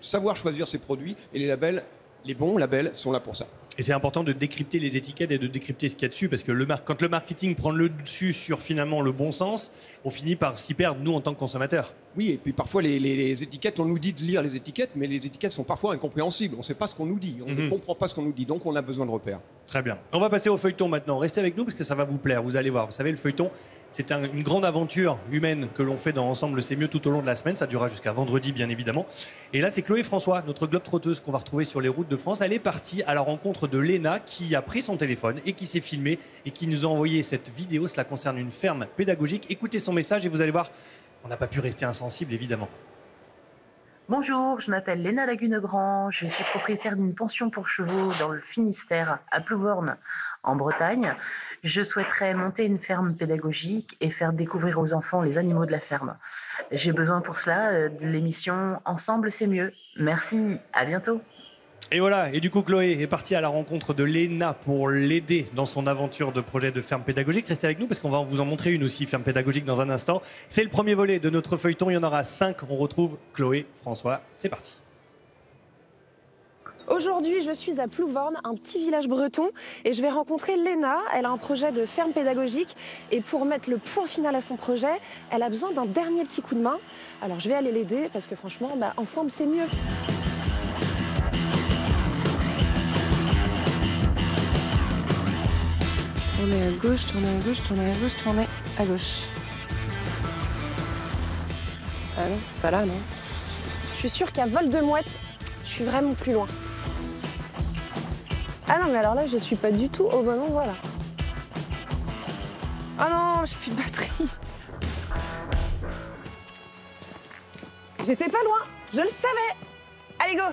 S14: savoir choisir ses produits et les labels. Les bons labels sont là pour ça.
S2: Et c'est important de décrypter les étiquettes et de décrypter ce qu'il y a dessus parce que quand le marketing prend le dessus sur finalement le bon sens, on finit par s'y perdre nous en tant que consommateurs.
S14: Oui, et puis parfois les étiquettes, on nous dit de lire les étiquettes, mais les étiquettes sont parfois incompréhensibles. On ne sait pas ce qu'on nous dit, on ne comprend pas ce qu'on nous dit, donc on a besoin de repères.
S2: Très bien. On va passer au feuilleton maintenant. Restez avec nous parce que ça va vous plaire, vous allez voir. Vous savez, le feuilleton, c'est une grande aventure humaine que l'on fait dans Ensemble c'est mieux tout au long de la semaine. Ça durera jusqu'à vendredi, bien évidemment. Et là, c'est Chloé François, notre globe-trotteuse qu'on va retrouver sur les routes de France. Elle est partie à la rencontre de Léna qui a pris son téléphone et qui s'est filmée et qui nous a envoyé cette vidéo. Cela concerne une ferme pédagogique. Écoutez son message et vous allez voir, on n'a pas pu rester insensible, évidemment.
S21: Bonjour, je m'appelle Léna Lagune-Grand, je suis propriétaire d'une pension pour chevaux dans le Finistère, à Plouvorne, en Bretagne. Je souhaiterais monter une ferme pédagogique et faire découvrir aux enfants les animaux de la ferme. J'ai besoin pour cela de l'émission Ensemble c'est mieux. Merci, à bientôt.
S2: Et voilà, et du coup Chloé est partie à la rencontre de Léna pour l'aider dans son aventure de projet de ferme pédagogique. Restez avec nous parce qu'on va vous en montrer une aussi, ferme pédagogique, dans un instant. C'est le premier volet de notre feuilleton, il y en aura 5. On retrouve Chloé, François, c'est parti.
S15: Aujourd'hui, je suis à Plouvorne, un petit village breton, et je vais rencontrer Léna. Elle a un projet de ferme pédagogique, et pour mettre le point final à son projet, elle a besoin d'un dernier petit coup de main. Alors je vais aller l'aider parce que franchement, ensemble c'est mieux. Tournez à gauche, tournez à gauche, tournez à gauche, tournez à gauche. Ah non, c'est pas là, non. Je suis sûre qu'à vol de mouette, je suis vraiment plus loin. Ah non, mais alors là, je suis pas du tout au bon endroit, là. Ah non, j'ai plus de batterie. J'étais pas loin, je le savais. Allez, go.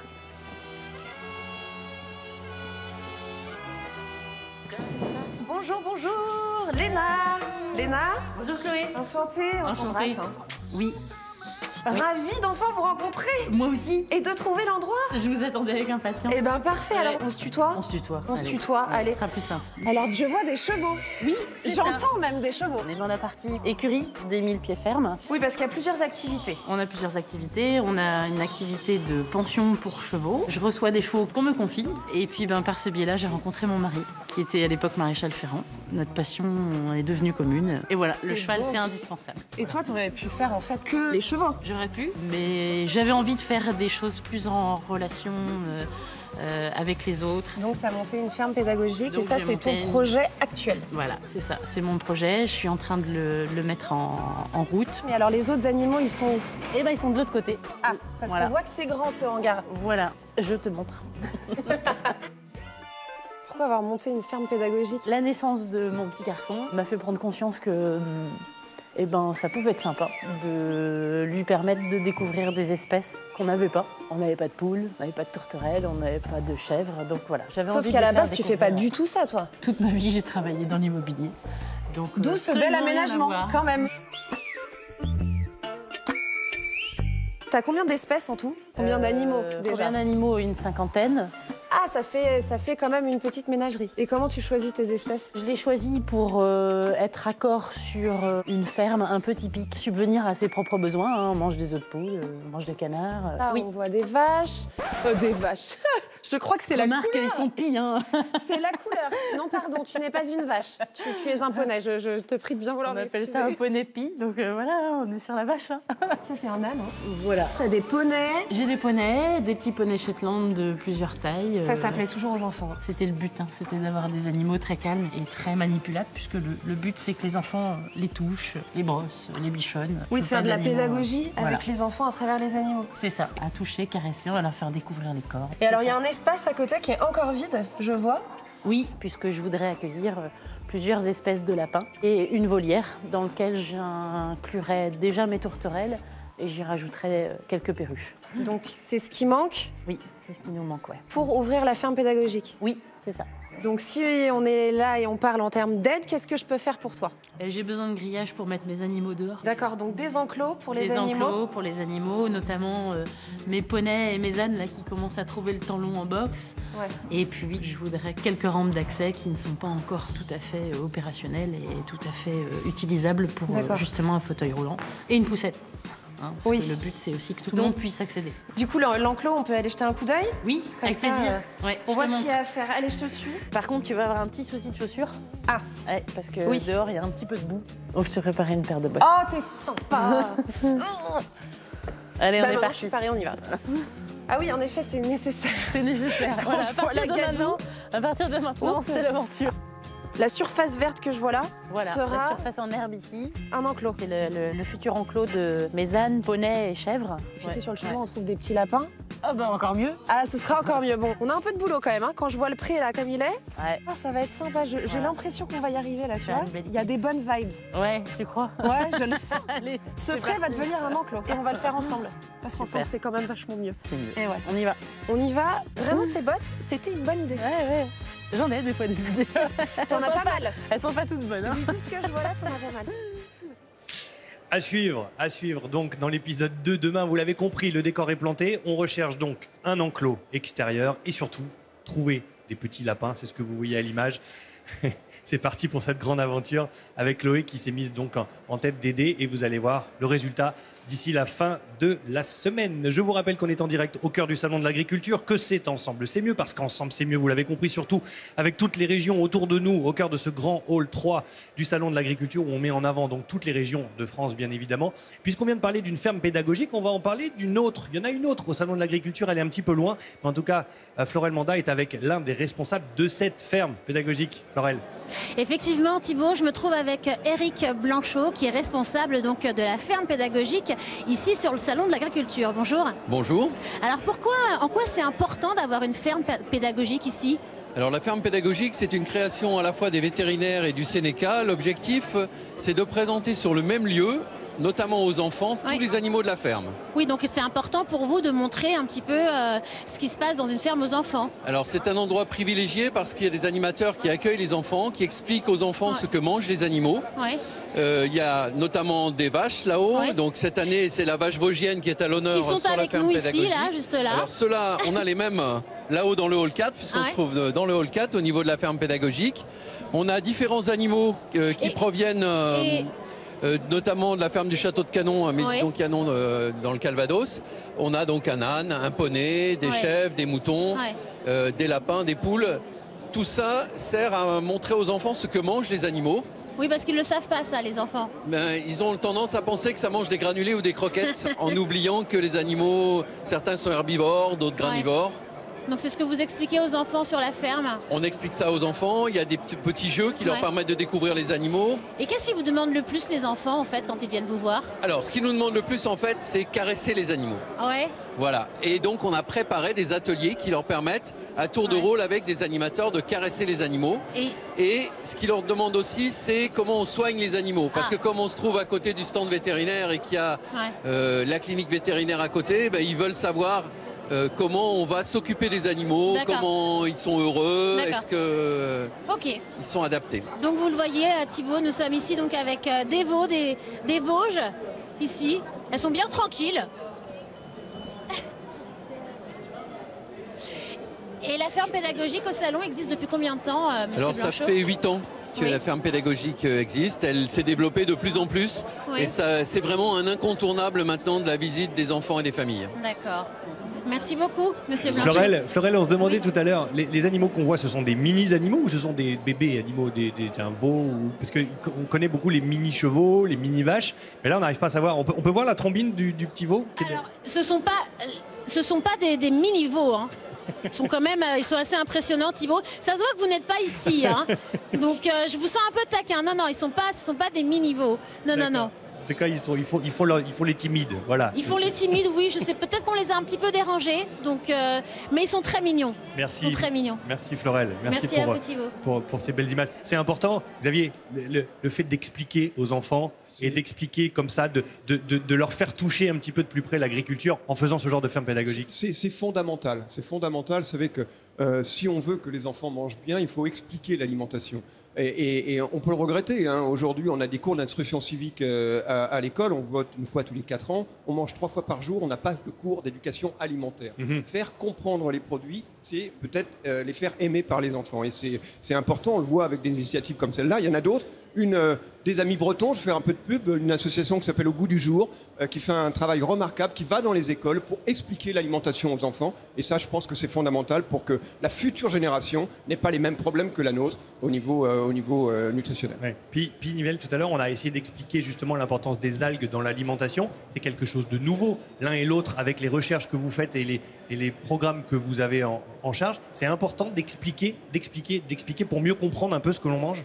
S15: Bonjour, bonjour, Léna. Léna.
S21: Bonjour Chloé.
S15: Enchantée, on s'embrasse.
S21: Oui.
S15: Ravie d'enfin vous rencontrer.
S21: Moi aussi.
S15: Et de trouver l'endroit.
S21: Je vous attendais avec impatience.
S15: Eh ben parfait, alors on se tutoie.
S21: On se tutoie.
S15: On se tutoie, allez.
S21: Ce sera plus simple.
S15: Alors je vois des chevaux.
S21: Oui,
S15: j'entends même des chevaux.
S21: On est dans la partie écurie des 1000 pieds fermes.
S15: Oui, parce qu'il y a plusieurs activités.
S21: On a plusieurs activités. On a une activité de pension pour chevaux. Je reçois des chevaux qu'on me confie. Et puis par ce biais-là, j'ai rencontré mon mari, qui était à l'époque maréchal ferrant. Notre passion est devenue commune. Et voilà, le cheval, c'est indispensable.
S15: Et toi, tu aurais pu faire en fait que les chevaux.
S21: J'aurais pu, mais j'avais envie de faire des choses plus en relation avec les autres.
S15: Donc tu as monté une ferme pédagogique.
S21: Donc,
S15: et ça, c'est ton projet actuel.
S21: Voilà, c'est ça, c'est mon projet. Je suis en train de le mettre en route.
S15: Mais alors les autres animaux, ils sont où?
S21: Eh ben, ils sont de l'autre côté.
S15: Ah, parce qu'on voit que c'est grand ce hangar.
S21: Voilà, je te montre.
S15: Pourquoi avoir monté une ferme pédagogique?
S21: La naissance de mon petit garçon m'a fait prendre conscience que ça pouvait être sympa de lui permettre de découvrir des espèces qu'on n'avait pas. On n'avait pas de poules, on n'avait pas de tourterelles, on n'avait pas de chèvres. Donc voilà, j'avais envie de
S15: Sauf qu'à la base, tu fais pas du tout ça, toi.
S21: Toute ma vie, j'ai travaillé dans l'immobilier.
S15: D'où ce bel aménagement, quand même. T'as combien d'espèces en tout? Combien d'animaux déjà?
S21: Combien d'animaux? Une cinquantaine.
S15: Ah, ça fait quand même une petite ménagerie. Et comment tu choisis tes espèces?
S21: Je les choisis pour être raccord sur une ferme un peu typique, subvenir à ses propres besoins. Hein. On mange des œufs de poule, on mange des canards.
S15: Là, on voit des vaches. Des vaches. Je crois que c'est la couleur.
S21: Ils sont pis, hein.
S15: C'est la couleur. Non, pardon, tu n'es pas une vache. Tu es un poney. Je te prie de bien vouloir m'excuser.
S21: On appelle ça un poney pie, donc voilà, on est sur la vache. Hein.
S15: Ça, c'est un âne. Hein.
S21: Voilà.
S15: T'as des poneys.
S21: J'ai des poneys, des petits poneys Shetland de plusieurs tailles.
S15: Ça plaît toujours aux enfants.
S21: C'était le but, hein. C'était d'avoir des animaux très calmes et très manipulables, puisque le but, c'est que les enfants les touchent, les brossent, les bichonnent.
S15: Oui, de faire de la pédagogie avec les enfants à travers les animaux.
S21: C'est ça, à toucher, caresser, on va leur faire découvrir les corps.
S15: Et alors, il y a un espace à côté qui est encore vide, je vois.
S21: Oui, puisque je voudrais accueillir plusieurs espèces de lapins et une volière dans laquelle j'inclurais déjà mes tourterelles et j'y rajouterais quelques perruches.
S15: Donc c'est ce qui manque?
S21: Oui, c'est ce qui nous manque, ouais.
S15: Pour ouvrir la ferme pédagogique?
S21: Oui, c'est ça.
S15: Donc si on est là et on parle en termes d'aide, qu'est-ce que je peux faire pour toi?
S21: J'ai besoin de grillage pour mettre mes animaux dehors.
S15: D'accord, donc des enclos pour les animaux?
S21: Des enclos pour les animaux, notamment mes poneys et mes ânes là, qui commencent à trouver le temps long en boxe.
S15: Ouais.
S21: Et puis je voudrais quelques rampes d'accès qui ne sont pas encore tout à fait opérationnelles et tout à fait utilisables pour justement un fauteuil roulant. Et une poussette. Hein, parce que le but, c'est aussi que tout le monde puisse accéder.
S15: Du coup, l'enclos, on peut aller jeter un coup d'œil?
S21: Oui, avec plaisir. Ouais,
S15: on voit ce qu'il y a à faire. Allez, je te suis.
S21: Par contre, tu vas avoir un petit souci de chaussures.
S15: Ah,
S21: ouais, parce que dehors, il y a un petit peu de boue. Donc, je te préparais une paire de bottes.
S15: Oh, t'es sympa.
S21: Allez, on est
S15: je
S21: parti.
S15: suis parée, on y va. Ah oui, en effet, c'est nécessaire.
S21: C'est nécessaire. Voilà, à partir de maintenant, c'est l'aventure.
S15: La surface verte que je vois là sera
S21: la surface en herbe ici.
S15: Un enclos.
S21: C'est le futur enclos de mes ânes, poneys et chèvres.
S15: Puis c'est sur le chemin, on trouve des petits lapins.
S21: Ah bah encore mieux.
S15: Ah, ce sera encore mieux. Bon, on a un peu de boulot quand même. Hein. Quand je vois le pré là comme il est,
S21: ouais.
S15: Ça va être sympa. J'ai l'impression qu'on va y arriver là, tu vois. Il y a des bonnes vibes.
S21: Ouais, tu crois?
S15: Ouais, je le sens.
S21: Allez,
S15: ce pré va devenir un enclos et on va le faire ensemble. Parce qu'ensemble, c'est quand même vachement mieux.
S21: C'est mieux.
S15: Et ouais.
S21: On y va.
S15: On y va. Vraiment, ces bottes, c'était une bonne idée.
S21: Ouais. J'en ai des fois des idées.
S15: T'en as pas mal.
S21: Elles sont pas toutes bonnes. Hein.
S15: Vu tout ce que je vois là, t'en as pas mal.
S2: À suivre donc dans l'épisode 2 demain, vous l'avez compris, le décor est planté. On recherche donc un enclos extérieur et surtout trouver des petits lapins, c'est ce que vous voyez à l'image. C'est parti pour cette grande aventure avec Chloé qui s'est mise donc en tête d'aider et vous allez voir le résultat d'ici la fin de la semaine. Je vous rappelle qu'on est en direct au cœur du Salon de l'Agriculture, que c'est ensemble, c'est mieux, parce qu'ensemble c'est mieux, vous l'avez compris, surtout avec toutes les régions autour de nous, au cœur de ce grand hall 3 du Salon de l'Agriculture, où on met en avant donc toutes les régions de France, bien évidemment. Puisqu'on vient de parler d'une ferme pédagogique, on va en parler d'une autre. Il y en a une autre au Salon de l'Agriculture, elle est un petit peu loin, mais en tout cas, Florel Manda est avec l'un des responsables de cette ferme pédagogique. Florel.
S3: Effectivement, Thibaut, je me trouve avec Éric Blanchot, qui est responsable donc de la ferme pédagogique ici sur le Salon de l'Agriculture. Bonjour.
S1: Bonjour.
S3: Alors en quoi c'est important d'avoir une ferme pédagogique ici ?
S1: Alors la ferme pédagogique, c'est une création à la fois des vétérinaires et du Sénéca. L'objectif, c'est de présenter sur le même lieu notamment aux enfants, tous les animaux de la ferme.
S3: Oui, donc c'est important pour vous de montrer un petit peu ce qui se passe dans une ferme aux enfants.
S1: Alors c'est un endroit privilégié parce qu'il y a des animateurs qui accueillent les enfants, qui expliquent aux enfants ce que mangent les animaux.
S3: Ouais.
S1: Il y a notamment des vaches là-haut. Donc cette année, c'est la vache vosgienne qui est à l'honneur
S3: Qui sont
S1: sur la
S3: avec
S1: ferme
S3: nous
S1: pédagogique.
S3: ici, là, juste là.
S1: Alors ceux-là, on a les mêmes là-haut dans le hall 4, puisqu'on se trouve dans le hall 4 au niveau de la ferme pédagogique. On a différents animaux qui proviennent notamment de la ferme du château de Canon, Maison Canon dans le Calvados. On a donc un âne, un poney, des chèvres, des moutons, des lapins, des poules. Tout ça sert à montrer aux enfants ce que mangent les animaux.
S3: Oui, parce qu'ils ne le savent pas, ça, les enfants.
S1: Ils ont tendance à penser que ça mange des granulés ou des croquettes, en oubliant que les animaux, certains sont herbivores, d'autres granivores.
S3: Donc c'est ce que vous expliquez aux enfants sur la ferme.
S1: On explique ça aux enfants, il y a des petits jeux qui leur permettent de découvrir les animaux.
S3: Et qu'est-ce qu'ils vous demandent le plus, les enfants, en fait, quand ils viennent vous voir?
S1: Alors, ce qu'ils nous demandent le plus, en fait, c'est caresser les animaux.
S3: Ouais.
S1: Voilà. Et donc, on a préparé des ateliers qui leur permettent, à tour de rôle avec des animateurs, de caresser les animaux. Et ce qu'ils leur demandent aussi, c'est comment on soigne les animaux. Parce que comme on se trouve à côté du stand vétérinaire et qu'il y a la clinique vétérinaire à côté, ils veulent savoir comment on va s'occuper des animaux, comment ils sont heureux, est-ce que ils sont adaptés.
S3: Donc vous le voyez, Thibaut, nous sommes ici donc avec des veaux, des Vosges, ici. Elles sont bien tranquilles. Et la ferme pédagogique au salon existe depuis combien de temps, monsieur
S1: Alors ça
S3: Blanchot?
S1: fait 8 ans que la ferme pédagogique existe. Elle s'est développée de plus en plus. Et c'est vraiment un incontournable maintenant de la visite des enfants et des familles.
S3: D'accord. Merci beaucoup, monsieur Blanchot.
S2: Florel, on se demandait tout à l'heure, les animaux qu'on voit, ce sont des mini-animaux ou ce sont des bébés animaux, un veau Parce qu'on connaît beaucoup les mini-chevaux, les mini-vaches, mais là on n'arrive pas à savoir. On peut voir la trombine du petit veau?
S3: Alors, ce sont pas des mini-veaux, hein. Ils sont quand même, ils sont assez impressionnants, Thibaut. Ça se voit que vous n'êtes pas ici, hein. Donc je vous sens un peu taquin. Non, ce sont pas des mini-veaux. Non.
S2: En tout cas, il faut les timides, voilà.
S3: Ils font les timides, oui. Je sais, peut-être qu'on les a un petit peu dérangés, donc, mais ils sont très mignons.
S2: Merci.
S3: Ils sont très mignons.
S2: Merci Florel. Merci
S3: à vous, Thibaut.
S2: pour ces belles images. C'est important, Xavier, le fait d'expliquer aux enfants et d'expliquer comme ça, de leur faire toucher un petit peu de plus près l'agriculture en faisant ce genre de ferme pédagogique.
S14: C'est fondamental. C'est fondamental. Vous savez que si on veut que les enfants mangent bien, il faut expliquer l'alimentation. Et on peut le regretter. Hein. Aujourd'hui, on a des cours d'instruction civique à l'école. On vote une fois tous les 4 ans. On mange 3 fois par jour. On n'a pas de cours d'éducation alimentaire. Faire comprendre les produits, c'est peut-être les faire aimer par les enfants. Et c'est important. On le voit avec des initiatives comme celle-là. Il y en a d'autres. Des amis bretons, je vais faire un peu de pub, une association qui s'appelle Au Goût du Jour, qui fait un travail remarquable, qui va dans les écoles pour expliquer l'alimentation aux enfants. Et ça, je pense que c'est fondamental pour que la future génération n'ait pas les mêmes problèmes que la nôtre au niveau nutritionnel.
S2: Ouais. Puis Nivelle, tout à l'heure, on a essayé d'expliquer justement l'importance des algues dans l'alimentation. C'est quelque chose de nouveau, l'un et l'autre, avec les recherches que vous faites et les programmes que vous avez en charge. C'est important d'expliquer pour mieux comprendre un peu ce que l'on mange.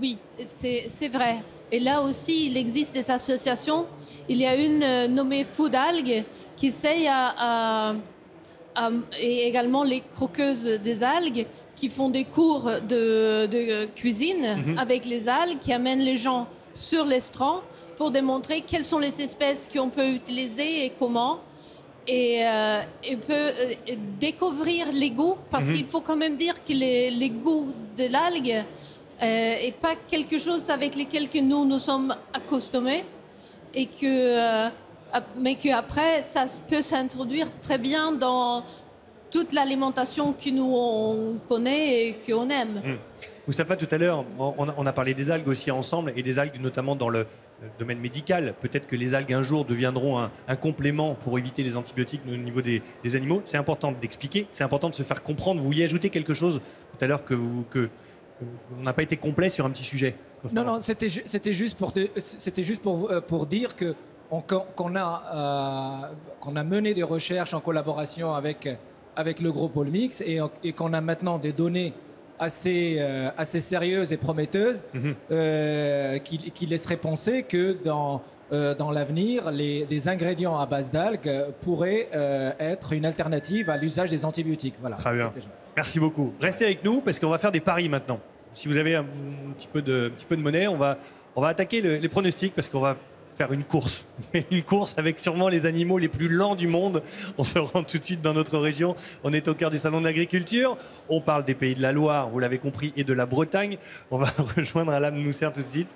S8: Oui, c'est vrai. Et là aussi, il existe des associations. Il y a une nommée Food Algues qui essaye et également les croqueuses des algues qui font des cours de cuisine avec les algues, qui amènent les gens sur les strands pour démontrer quelles sont les espèces qu'on peut utiliser et comment. Et peut découvrir les goûts, parce qu'il faut quand même dire que les goûts de l'algue et pas quelque chose avec lequel que nous sommes accostumés et mais qu'après ça peut s'introduire très bien dans toute l'alimentation que nous on connaît et qu'on aime.
S2: Moustapha, tout à l'heure, on a parlé des algues aussi ensemble, et des algues notamment dans le domaine médical. Peut-être que les algues un jour deviendront un complément pour éviter les antibiotiques au niveau des animaux. C'est important d'expliquer, c'est important de se faire comprendre. Vous y ajoutez quelque chose tout à l'heure on n'a pas été complet sur un petit sujet.
S9: Non, c'était juste pour dire que qu'on a mené des recherches en collaboration avec le groupe Allmix et qu'on a maintenant des données assez sérieuses et prometteuses qui laisseraient penser que dans l'avenir, des ingrédients à base d'algues pourraient être une alternative à l'usage des antibiotiques. Voilà.
S2: Très bien. Merci beaucoup. Restez avec nous parce qu'on va faire des paris maintenant. Si vous avez un petit peu de monnaie, on va attaquer les pronostics parce qu'on va faire une course. Une course avec sûrement les animaux les plus lents du monde. On se rend tout de suite dans notre région. On est au cœur du salon de l'agriculture. On parle des pays de la Loire, vous l'avez compris, et de la Bretagne. On va rejoindre Alain Mousser tout de suite,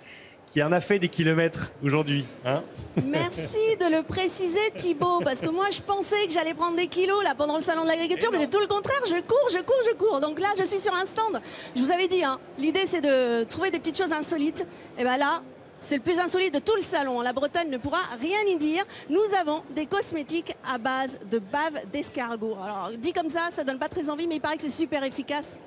S2: qui en a fait des kilomètres aujourd'hui. Hein.
S6: Merci de le préciser, Thibaut, parce que moi je pensais que j'allais prendre des kilos là pendant le salon de l'agriculture, mais c'est tout le contraire, je cours. Donc là je suis sur un stand. Je vous avais dit, hein, l'idée c'est de trouver des petites choses insolites. Et bien là, c'est le plus insolite de tout le salon. La Bretagne ne pourra rien y dire. Nous avons des cosmétiques à base de bave d'escargot. Alors dit comme ça donne pas très envie, mais il paraît que c'est super efficace.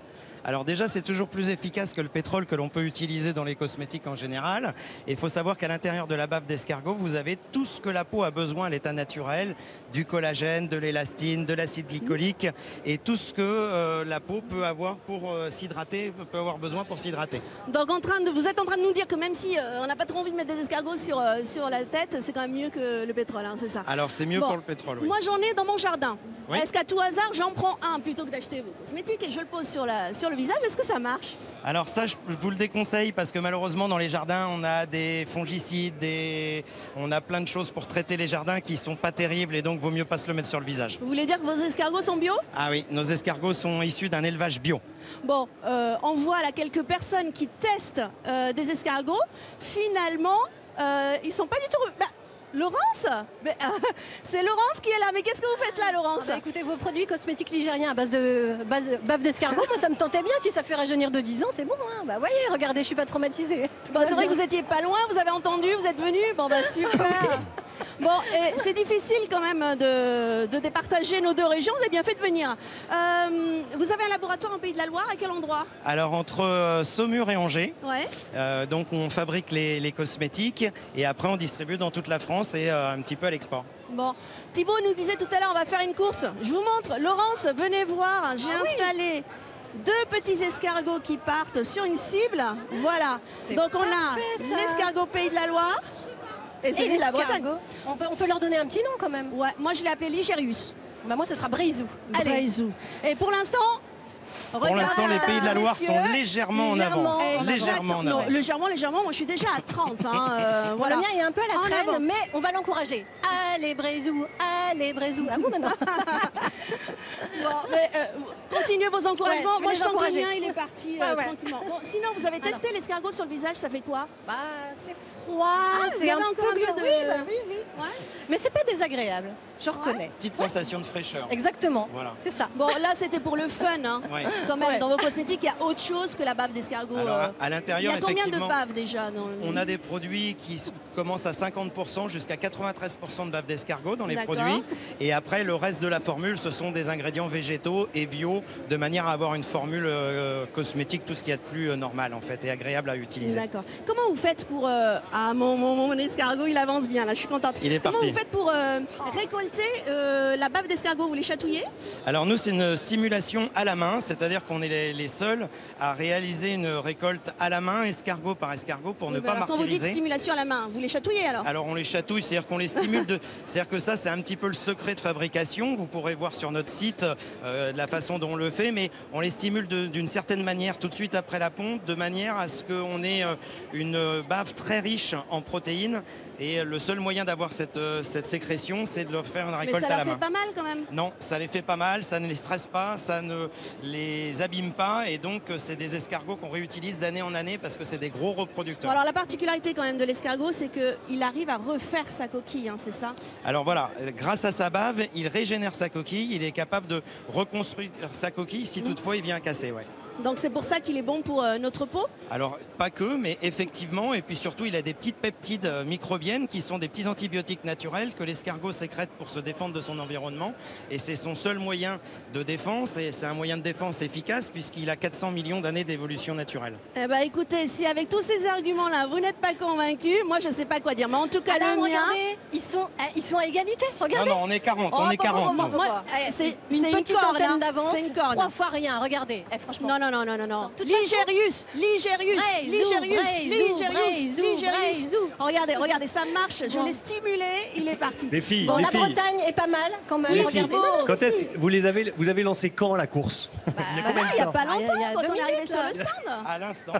S4: Alors déjà, c'est toujours plus efficace que le pétrole que l'on peut utiliser dans les cosmétiques en général. Et il faut savoir qu'à l'intérieur de la bave d'escargot, vous avez tout ce que la peau a besoin à l'état naturel, du collagène, de l'élastine, de l'acide glycolique et tout ce que la peau peut avoir pour s'hydrater, peut avoir besoin pour s'hydrater.
S6: Donc vous êtes en train de nous dire que même si on n'a pas trop envie de mettre des escargots sur la tête, c'est quand même mieux que le pétrole, hein, c'est ça?
S4: Alors c'est mieux pour le pétrole, oui.
S6: Moi j'en ai dans mon jardin.
S4: Oui.
S6: Est-ce qu'à tout hasard, j'en prends un plutôt que d'acheter vos cosmétiques et je le pose sur le visage? Est-ce que ça marche?
S4: Alors ça, je vous le déconseille parce que malheureusement dans les jardins, on a des fongicides, on a plein de choses pour traiter les jardins qui sont pas terribles et donc vaut mieux pas se le mettre sur le visage.
S6: Vous voulez dire que vos escargots sont bio?
S4: Ah oui, nos escargots sont issus d'un élevage bio.
S6: Bon, on voit là quelques personnes qui testent des escargots. Finalement, ils sont pas du tout... Laurence, c'est Laurence qui est là. Mais qu'est-ce que vous faites là, Laurence?
S5: Écoutez, vos produits cosmétiques ligériens à base de bave d'escargot, moi ça me tentait bien. Si ça fait rajeunir de 10 ans, c'est bon. Hein. Bah voyez, regardez, je suis pas traumatisée.
S6: Bon, c'est vrai que vous étiez pas loin, vous avez entendu, vous êtes venu. Bon, bah super. Bon, c'est difficile quand même de départager nos deux régions. Vous avez bien fait de venir. Vous avez un laboratoire en Pays de la Loire, à quel endroit?
S4: Alors entre Saumur et Angers.
S6: Ouais.
S4: Donc on fabrique les cosmétiques et après on distribue dans toute la France et un petit peu à l'export.
S6: Bon, Thibaut nous disait tout à l'heure, on va faire une course. Je vous montre. Laurence, venez voir. J'ai installé deux petits escargots qui partent sur une cible. Voilà. Donc on a l'escargot Pays de la Loire. Et celui de la Bretagne.
S5: On peut leur donner un petit nom quand même.
S6: Ouais, moi je l'ai appelé Ligérius.
S5: Bah moi ce sera Brézou.
S6: Allez. Brézou. Et pour l'instant,
S4: les Pays de la Loire sont légèrement en avance.
S6: Légèrement, moi je suis déjà à 30. Hein,
S5: voilà. Le mien est un peu à la traîne, mais on va l'encourager. Allez Brézou, allez Brézou. À vous maintenant.
S6: Bon, mais, continuez vos encouragements. Moi je sens que le mien il est parti tranquillement. Bon, sinon vous avez testé l'escargot sur le visage, ça fait quoi?
S5: Bah c'est froid,
S6: c'est un peu de...
S5: Oui. Ouais. Mais c'est pas désagréable, je reconnais.
S4: Petite sensation de fraîcheur.
S5: Exactement,
S4: voilà.
S5: C'est ça.
S6: Bon là c'était pour le fun, hein. Quand même, dans vos cosmétiques, il y a autre chose que la bave d'escargot.
S4: Alors, à l'intérieur,
S6: il y a combien de baves déjà
S4: On a des produits qui commencent à 50% jusqu'à 93% de bave d'escargot dans les produits. Et après, le reste de la formule, ce sont des ingrédients végétaux et bio, de manière à avoir une formule cosmétique, tout ce qu'il y a de plus normal en fait, et agréable à utiliser.
S6: D'accord. Comment vous faites pour... Ah, mon escargot, il avance bien, là, je suis contente.
S4: Il est parti.
S6: Comment vous faites pour récolter la bave d'escargot? Vous les chatouillez?
S4: Alors nous, c'est une stimulation à la main, c'est-à-dire qu'on est les seuls à réaliser une récolte à la main, escargot par escargot, pour ne pas martyriser.
S6: Quand vous dites stimulation à la main, vous les chatouillez alors?
S4: Alors on les chatouille, c'est-à-dire qu'on les stimule. C'est-à-dire que ça, c'est un petit peu le secret de fabrication. Vous pourrez voir sur notre site la façon dont on le fait, mais on les stimule d'une certaine manière tout de suite après la ponte, de manière à ce qu'on ait une bave très riche en protéines. Et le seul moyen d'avoir cette sécrétion, c'est de leur faire une récolte à la main.
S6: Mais ça leur fait pas mal quand même?
S4: Non, ça les fait pas mal, ça ne les stresse pas, ça ne les abîme pas. Et donc, c'est des escargots qu'on réutilise d'année en année parce que c'est des gros reproducteurs.
S6: Bon, alors, la particularité quand même de l'escargot, c'est qu'il arrive à refaire sa coquille, hein, c'est ça?
S4: Alors voilà, grâce à sa bave, il régénère sa coquille, il est capable de reconstruire sa coquille si toutefois il vient casser. Ouais.
S6: Donc c'est pour ça qu'il est bon pour notre peau?
S4: Alors pas que, mais effectivement, et puis surtout il a des petites peptides microbiennes qui sont des petits antibiotiques naturels que l'escargot sécrète pour se défendre de son environnement, et c'est son seul moyen de défense, et c'est un moyen de défense efficace puisqu'il a 400 millions d'années d'évolution naturelle.
S6: Eh ben écoutez, si avec tous ces arguments-là vous n'êtes pas convaincus, moi je sais pas quoi dire, mais en tout cas le mien...
S5: Regardez, ils sont à égalité, regardez.
S4: Non, on est 40,
S5: c'est une petite antenne d'avance, 3 fois rien, regardez, franchement.
S6: Non, Ligérius. Regardez, ça marche. Je l'ai stimulé, il est parti.
S2: Les filles,
S5: Bon, la Bretagne est pas mal quand même.
S2: Les
S5: Regardez.
S2: filles, quand est-ce vous avez lancé quand la course?
S6: Il n'y a pas longtemps, quand on est arrivé sur le stand.
S4: À l'instant.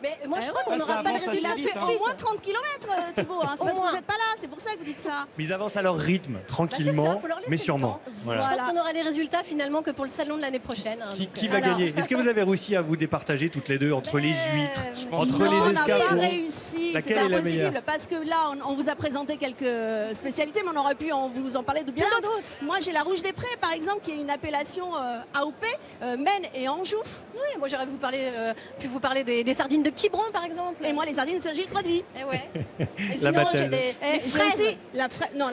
S5: Mais moi, je crois qu'on n'aura pas le résultat.
S6: Il a fait au moins 30 km, Thibaut. C'est parce que vous n'êtes pas là, c'est pour ça que vous dites ça.
S2: Mais ils avancent à leur rythme, tranquillement, mais sûrement. Voilà.
S5: Je pense qu'on aura les résultats finalement que pour le salon de l'année prochaine.
S2: Qui va gagner? Est-ce que vous avez réussi à vous départager toutes les deux entre les huîtres, entre
S6: non,
S2: les escargots?
S6: On n'a pas réussi, c'est
S2: Laquelle est la
S6: impossible
S2: meilleure?
S6: parce que là on vous a présenté quelques spécialités, mais on aurait pu vous en parler de bien d'autres. Moi j'ai la Rouge des Prés par exemple, qui est une appellation AOP, Maine et Anjou.
S5: Oui, moi j'aurais pu vous parler des sardines de Quiberon par exemple.
S6: Et moi les sardines Saint-Gilles Produit.
S5: Et ouais. Et
S2: La
S5: sinon
S2: bataille.
S5: j'ai des fraises.
S6: Aussi la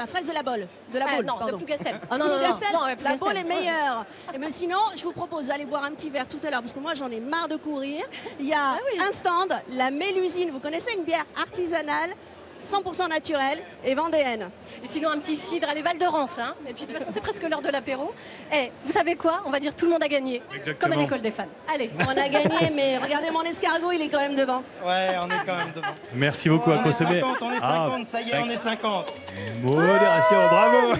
S6: fraise de la Bolle. De la Baule,
S5: non,
S6: pardon.
S5: de Plougastel. Ah non, non,
S6: Plougastel,
S5: non, ouais,
S6: la
S5: Plougastel.
S6: Baule est meilleure. Et bien sinon, je vous propose d'aller boire un petit verre tout à l'heure, parce que moi j'en ai marre de courir. Il y a un stand, la Mélusine. Vous connaissez, une bière artisanale, 100% naturelle et vendéenne.
S5: Et sinon un petit cidre à les Val de Rance. Hein. Et puis de toute façon c'est presque l'heure de l'apéro. Et vous savez quoi? On va dire tout le monde a gagné.
S2: Exactement.
S5: Comme à l'école des fans. Allez.
S6: On a gagné, mais regardez mon escargot, il est quand même devant.
S4: Ouais, on est quand même devant.
S2: Merci beaucoup à consommer.
S4: On est 50, ça y est, on est 50.
S2: Modération, bravo.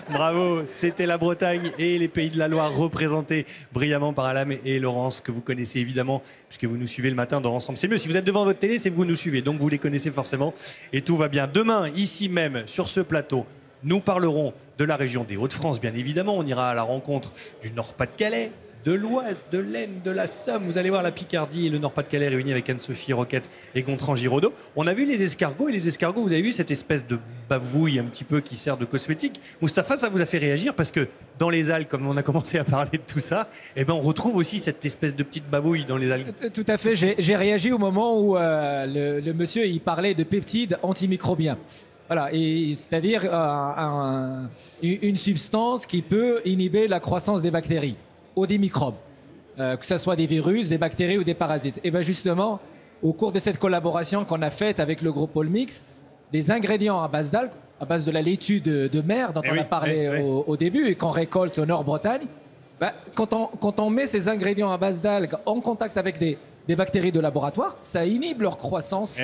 S2: Bravo, c'était la Bretagne et les Pays de la Loire représentés brillamment par Alam et Laurence, que vous connaissez évidemment, puisque vous nous suivez le matin dans Ensemble. C'est mieux, si vous êtes devant votre télé, c'est que vous nous suivez, donc vous les connaissez forcément et tout va bien. Demain, ici même, sur ce plateau, nous parlerons de la région des Hauts-de-France, bien évidemment. On ira à la rencontre du Nord-Pas-de-Calais, de l'Oise, de l'Aisne, de la Somme. Vous allez voir la Picardie et le Nord-Pas-de-Calais réunis avec Anne-Sophie Roquette et Gontran Giraudot. On a vu les escargots, et les escargots, vous avez vu cette espèce de bavouille un petit peu qui sert de cosmétique. Moustapha, ça vous a fait réagir parce que dans les algues, comme on a commencé à parler de tout ça, eh ben on retrouve aussi cette espèce de petite bavouille dans les algues.
S9: Tout à fait, j'ai réagi au moment où le monsieur il parlait de peptides antimicrobiens. Voilà, c'est-à-dire une substance qui peut inhiber la croissance des bactéries ou des microbes, que ce soit des virus, des bactéries ou des parasites. Et bien justement, au cours de cette collaboration qu'on a faite avec le groupe Allmix, des ingrédients à base d'algues, à base de la laitue de mer dont on a parlé au début et qu'on récolte au Nord-Bretagne, quand on met ces ingrédients à base d'algues en contact avec des bactéries de laboratoire, ça inhibe leur croissance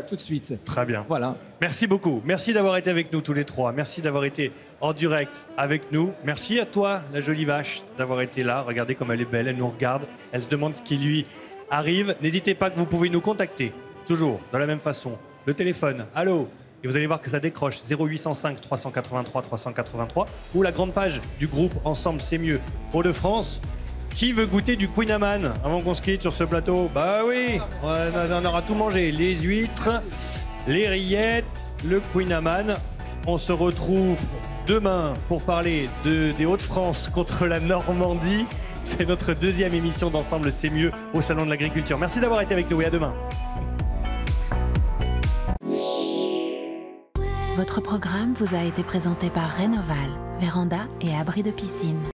S9: tout de suite.
S2: Très bien.
S9: Voilà.
S2: Merci beaucoup. Merci d'avoir été avec nous tous les trois. Merci d'avoir été en direct avec nous. Merci à toi, la jolie vache, d'avoir été là. Regardez comme elle est belle, elle nous regarde. Elle se demande ce qui lui arrive. N'hésitez pas que vous pouvez nous contacter, toujours de la même façon. Le téléphone, allô. Et vous allez voir que ça décroche 0805 383 383 ou la grande page du groupe Ensemble c'est mieux Hauts-de-France. Qui veut goûter du Queen Amman avant qu'on se quitte sur ce plateau? Bah oui, on aura tout mangé. Les huîtres, les rillettes, le Queen Amman. On se retrouve demain pour parler des Hauts-de-France contre la Normandie. C'est notre deuxième émission d'Ensemble c'est mieux au Salon de l'Agriculture. Merci d'avoir été avec nous et à demain.
S7: Votre programme vous a été présenté par Rénoval, véranda et abri de piscine.